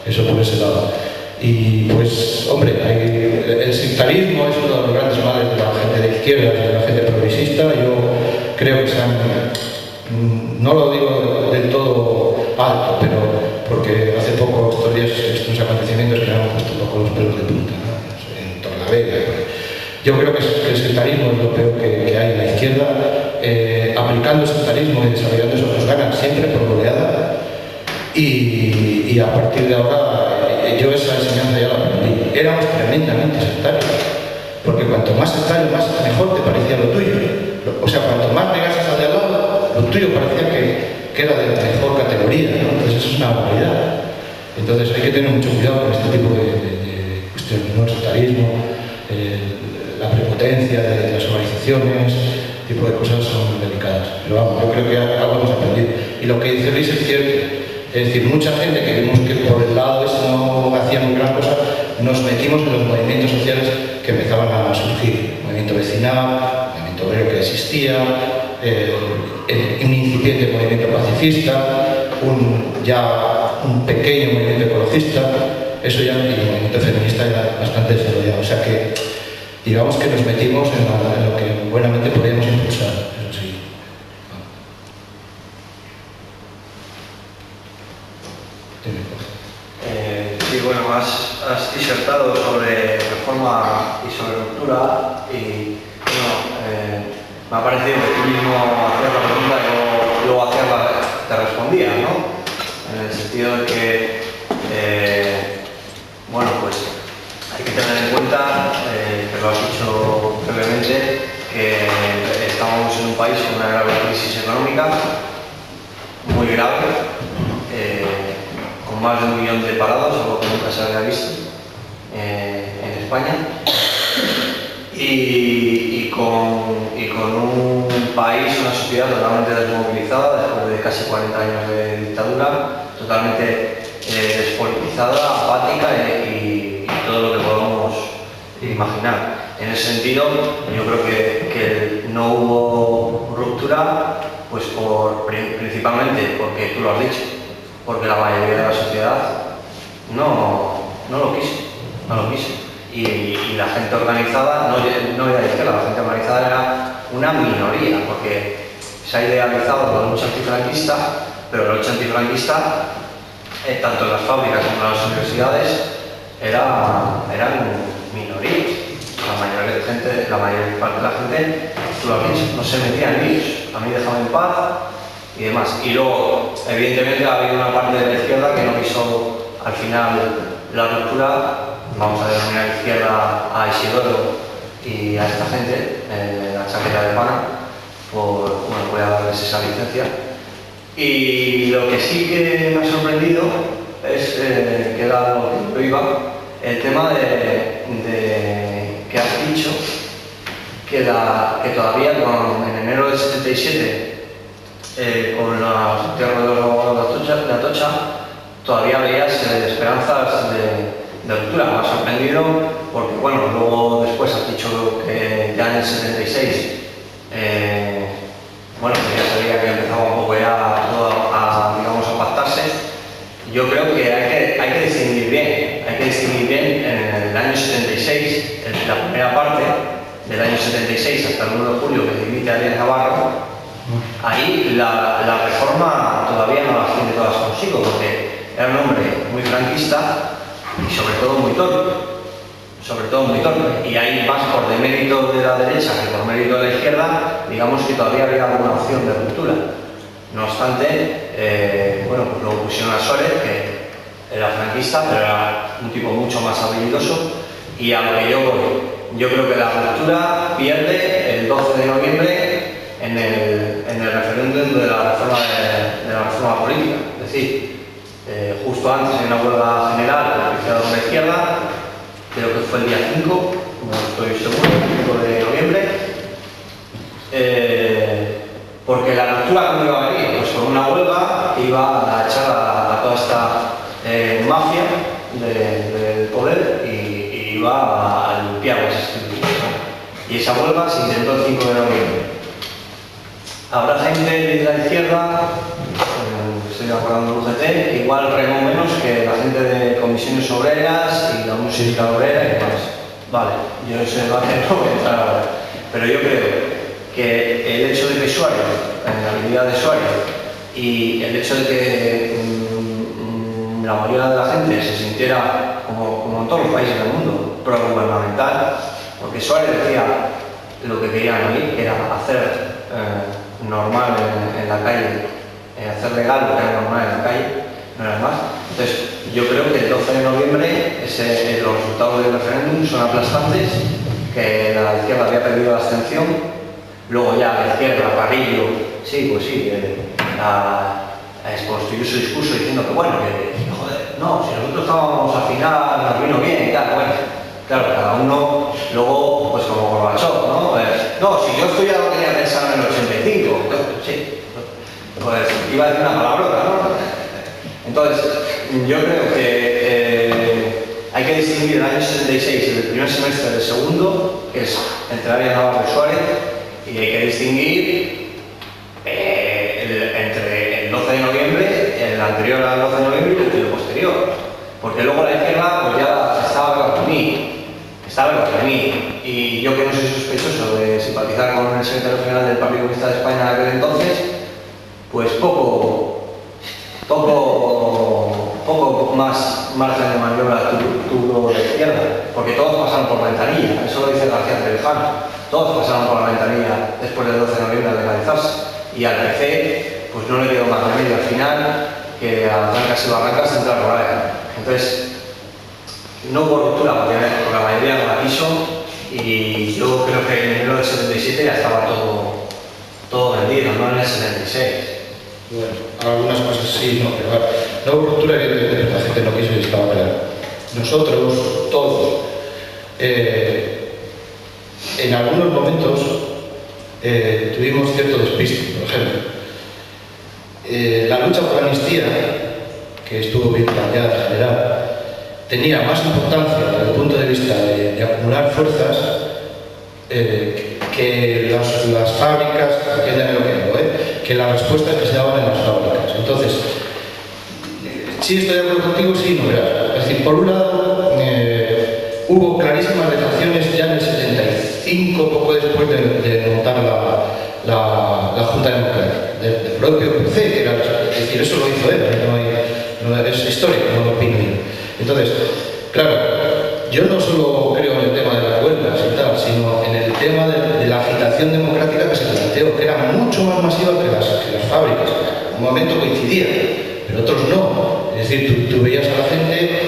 Eso por ese lado. Y pues, hombre, el sectarismo es uno de los grandes males de la gente de izquierda, de la gente progresista. Yo creo que no lo digo del todo alto, pero porque hace poco, estos días, estos acontecimientos que me han puesto un poco los pelos de punta, ¿no? En Torlavega. Yo creo que el sectarismo es lo peor que hay en la izquierda. Aplicando el sectarismo y desarrollando eso nos ganan siempre por goleada, y a partir de ahora yo esa enseñanza ya la aprendí. Éramos tremendamente sectarios, porque cuanto más sectario, más mejor te parecía lo tuyo. O sea, cuanto más negasas al de al lado, lo tuyo parecía que era de la mejor categoría, ¿no? Entonces eso es una barbaridad. Entonces hay que tener mucho cuidado con este tipo de cuestiones, ¿no? El sectarismo, la prepotencia de las organizaciones, este tipo de cosas son delicadas. Pero vamos, yo creo que algo hemos aprendido. Y lo que dice Luis es cierto. Es decir, mucha gente que vimos que por el lado ese no hacía muy gran cosa, nos metimos en los movimientos sociales que empezaban a surgir. Movimiento vecinal, movimiento obrero que existía, un incipiente movimiento pacifista, un pequeño movimiento ecologista, eso ya, y el movimiento feminista era bastante desarrollado. O sea que, digamos que nos metimos en lo que buenamente podíamos impulsar. Sí, bueno, has disertado sobre reforma y sobre ruptura, y bueno, me ha parecido que tú mismo hacías la pregunta y luego te respondías, ¿no? En el sentido de que, bueno, pues hay que tener en cuenta, que lo has dicho brevemente, que estamos en un país con una grave crisis económica, muy grave, con más de 1 millón de parados, algo que nunca se había visto en España, y con un país, una sociedad totalmente desmovilizada después de casi 40 años de dictadura, totalmente despolitizada, apática y todo lo que podamos imaginar. En ese sentido, yo creo que no hubo ruptura, pues principalmente porque tú lo has dicho, porque la mayoría de la sociedad no lo quiso. Y la gente organizada no era de izquierda, la gente organizada era una minoría, porque se ha idealizado la lucha antifranquista, pero la lucha antifranquista, tanto en las fábricas como en las universidades, eran minorías. La mayor parte de la gente, tú lo has dicho, no se metía en líos, a mí déjame en paz y demás. Y luego, evidentemente, ha habido una parte de la izquierda que no quiso al final la ruptura. Vamos a denominar izquierda a Isidoro y a esta gente, la chaqueta de pana, bueno, voy a darles esa licencia. Y lo que sí que me ha sorprendido es que era lo que yo iba, el tema de que has dicho que todavía en enero del 77, con los entierros de los abogados de Atocha, todavía veías esperanzas de ruptura. Me ha sorprendido porque, bueno, luego después has dicho que ya en el 76, bueno, ya sabía que empezaba un poco ya todo digamos, a pactarse. Yo creo que hay que distinguir bien en el año 76, en la primera parte del año 76 hasta el 1 de julio que dimite a Díaz Navarro. Ahí la reforma todavía no las tiene todas consigo, porque era un hombre muy franquista y sobre todo muy torpe. Y ahí más por demérito de la derecha que por mérito de la izquierda, digamos que todavía había alguna opción de ruptura. No obstante, bueno, pues luego pusieron a Suárez, que era franquista, pero era un tipo mucho más habilidoso. Y a lo que yo voy, yo creo que la ruptura pierde el 12 de noviembre en el referéndum de la reforma política. Es decir, justo antes en una huelga general organizada por la izquierda, creo que fue el día 5, no estoy seguro, el 5 de noviembre, porque la ruptura cómo iba a venir, pues con una huelga que iba a echar a toda esta mafia del poder y iba a limpiar las instituciones. Y esa huelga se intentó el 5 de noviembre. Habrá gente de la izquierda, estoy acordando del UGT, que igual remó menos que la gente de comisiones obreras y la Unión Sindical Obrera y demás. Vale, yo ese debate no voy a entrar ahora. Pero yo creo que el hecho de que Suárez, en la habilidad de Suárez, y el hecho de que la mayoría de la gente se sintiera, como en todos los países del mundo, progubernamental, porque Suárez decía lo que querían oír, que era hacer normal en la calle, hacer legal lo que era normal en la calle, no era más. Entonces, yo creo que el 12 de noviembre los resultados del referéndum son aplastantes, que la izquierda había perdido la abstención. Luego ya la izquierda, Carrillo, sí, pues sí, construyó su discurso diciendo que bueno, que joder, no, si nosotros estábamos al final, nos vino bien y tal, bueno, claro, cada uno, luego, pues como Gorbachov, ¿no? No, si yo esto ya lo tenía pensado en el 85, sí, pues iba a decir una palabrota, ¿no? Entonces, yo creo que hay que distinguir el año 76 y el primer semestre del segundo, que es entre Arias Navarro y Suárez, y hay que distinguir entre el 12 de noviembre, el anterior al 12 de noviembre y el posterior. Porque luego la izquierda pues ya estaba contra mí. Y yo, que no soy sospechoso de simpatizar con el secretario general del Partido Comunista de España en aquel entonces, pues poco más margen de maniobra tuvo la izquierda, porque todos pasaron por ventanilla, eso lo dice García Trevijano. todos pasaron por la ventanilla después del 12 de noviembre al legalizarse. Y al PC, pues no le quedó más remedio al final que a trancas y barrancas entrar por ahí. Entonces, no hubo ruptura porque la mayoría no la quiso, y yo creo que en enero del 77 ya estaba todo vendido, no en el 76. Bueno, algunas cosas sí, no, pero no hubo ruptura, evidentemente la gente no quiso y estaba claro. Nosotros, todos, en algunos momentos tuvimos cierto despiste. Por ejemplo, la lucha por la amnistía, que estuvo bien planteada en general, tenía más importancia desde el punto de vista de acumular fuerzas que las fábricas, entiéndeme lo que digo, que las respuestas que se daban en las fábricas. Entonces, sí estoy de acuerdo contigo, sí, no verás. Es decir, por un lado, hubo clarísimas declaraciones ya en el 75, poco después de montar la Junta Democrática, del propio PC, que era, es decir, eso lo hizo él, es histórico, no lo opino yo. Entonces, claro, yo no solo creo en el tema de las huelgas y tal, sino en el tema de la agitación democrática que se planteó, que era mucho más masiva que las fábricas. En un momento coincidía, pero otros no. Es decir, tú veías a la gente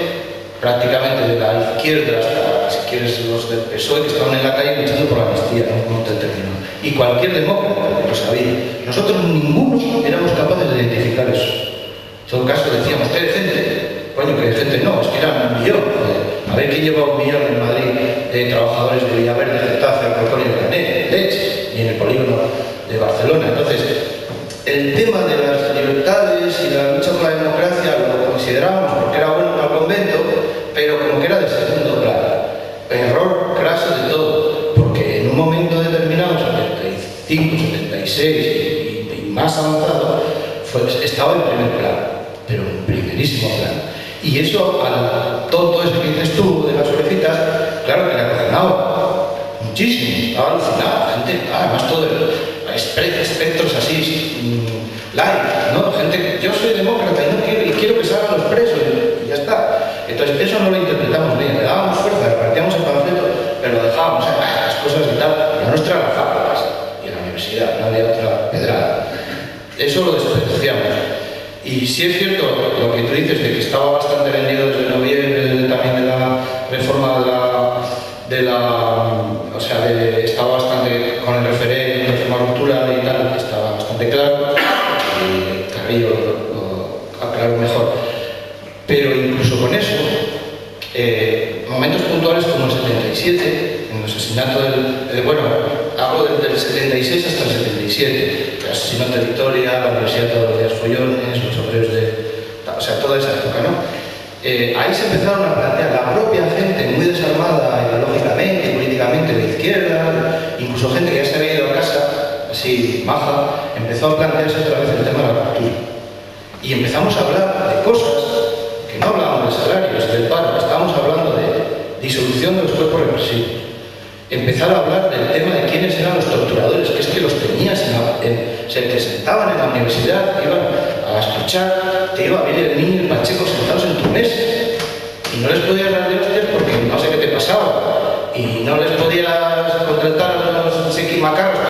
prácticamente de la izquierda hasta, si quieres, los del PSOE, que estaban en la calle luchando por la amnistía, en un momento determinado. Y cualquier demócrata lo sabía. Nosotros ninguno éramos capaces de identificar eso. En todo caso decíamos, ¿qué de gente? Coño, que de gente no, es que eran 1 millón. A ver quién lleva 1 millón en Madrid de trabajadores de Villaverde, Getafe, Alcorcón y Granet, Leche, y en el polígono de Barcelona. Entonces, el tema de las libertades y la lucha por la democracia lo considerábamos porque era bueno para el convento, pero como que era de segundo plano. Error craso de todo, porque en un momento determinado, 75, 76 y más avanzado, estaba en primer plano, pero en primerísimo plano. Y eso, todo eso que dices tú de las orejitas, claro que le acojonaba muchísimo, estaba alucinado, gente, además todo espectros así, light, ¿no? Gente, yo soy demócrata y quiero que salgan los presos, y ya está. Entonces, eso no lo interpretamos bien, le dábamos fuerza, repartíamos el panfleto, pero lo dejábamos, las cosas y tal, y a nuestra la fábricas y a la universidad, no había otra pedrada. Eso lo despreciamos. Y sí es cierto lo que tú dices de que estaba bastante vendido desde noviembre, también de la reforma o sea, estaba bastante con el referéndum, reforma ruptura y tal, estaba bastante claro, y Carrillo lo aclaró mejor. Pero incluso con eso, momentos puntuales como el 77, en el asesinato bueno, hablo del 76 hasta el 77, el asesinato de Victoria, la Universidad todos los días follones, los obreros o sea, toda esa época, ¿no? Ahí se empezaron a plantear la propia gente muy desarmada ideológicamente, políticamente de izquierda, incluso gente que ya se había ido a casa, así, maja, empezó a plantearse otra vez el tema de la cultura. Y empezamos a hablar de cosas que no hablábamos de salarios, del paro, estábamos hablando de disolución de los cuerpos represivos. Empezar a hablar del tema de quiénes eran los torturadores, que es que los tenías se te sentaban en la universidad, iban a escuchar, te iba a ver el niño y el Pacheco sentados en tu mesa, y no les podías dar de hostias porque no sé qué te pasaba, y no les podías contratar a los psiquimacarros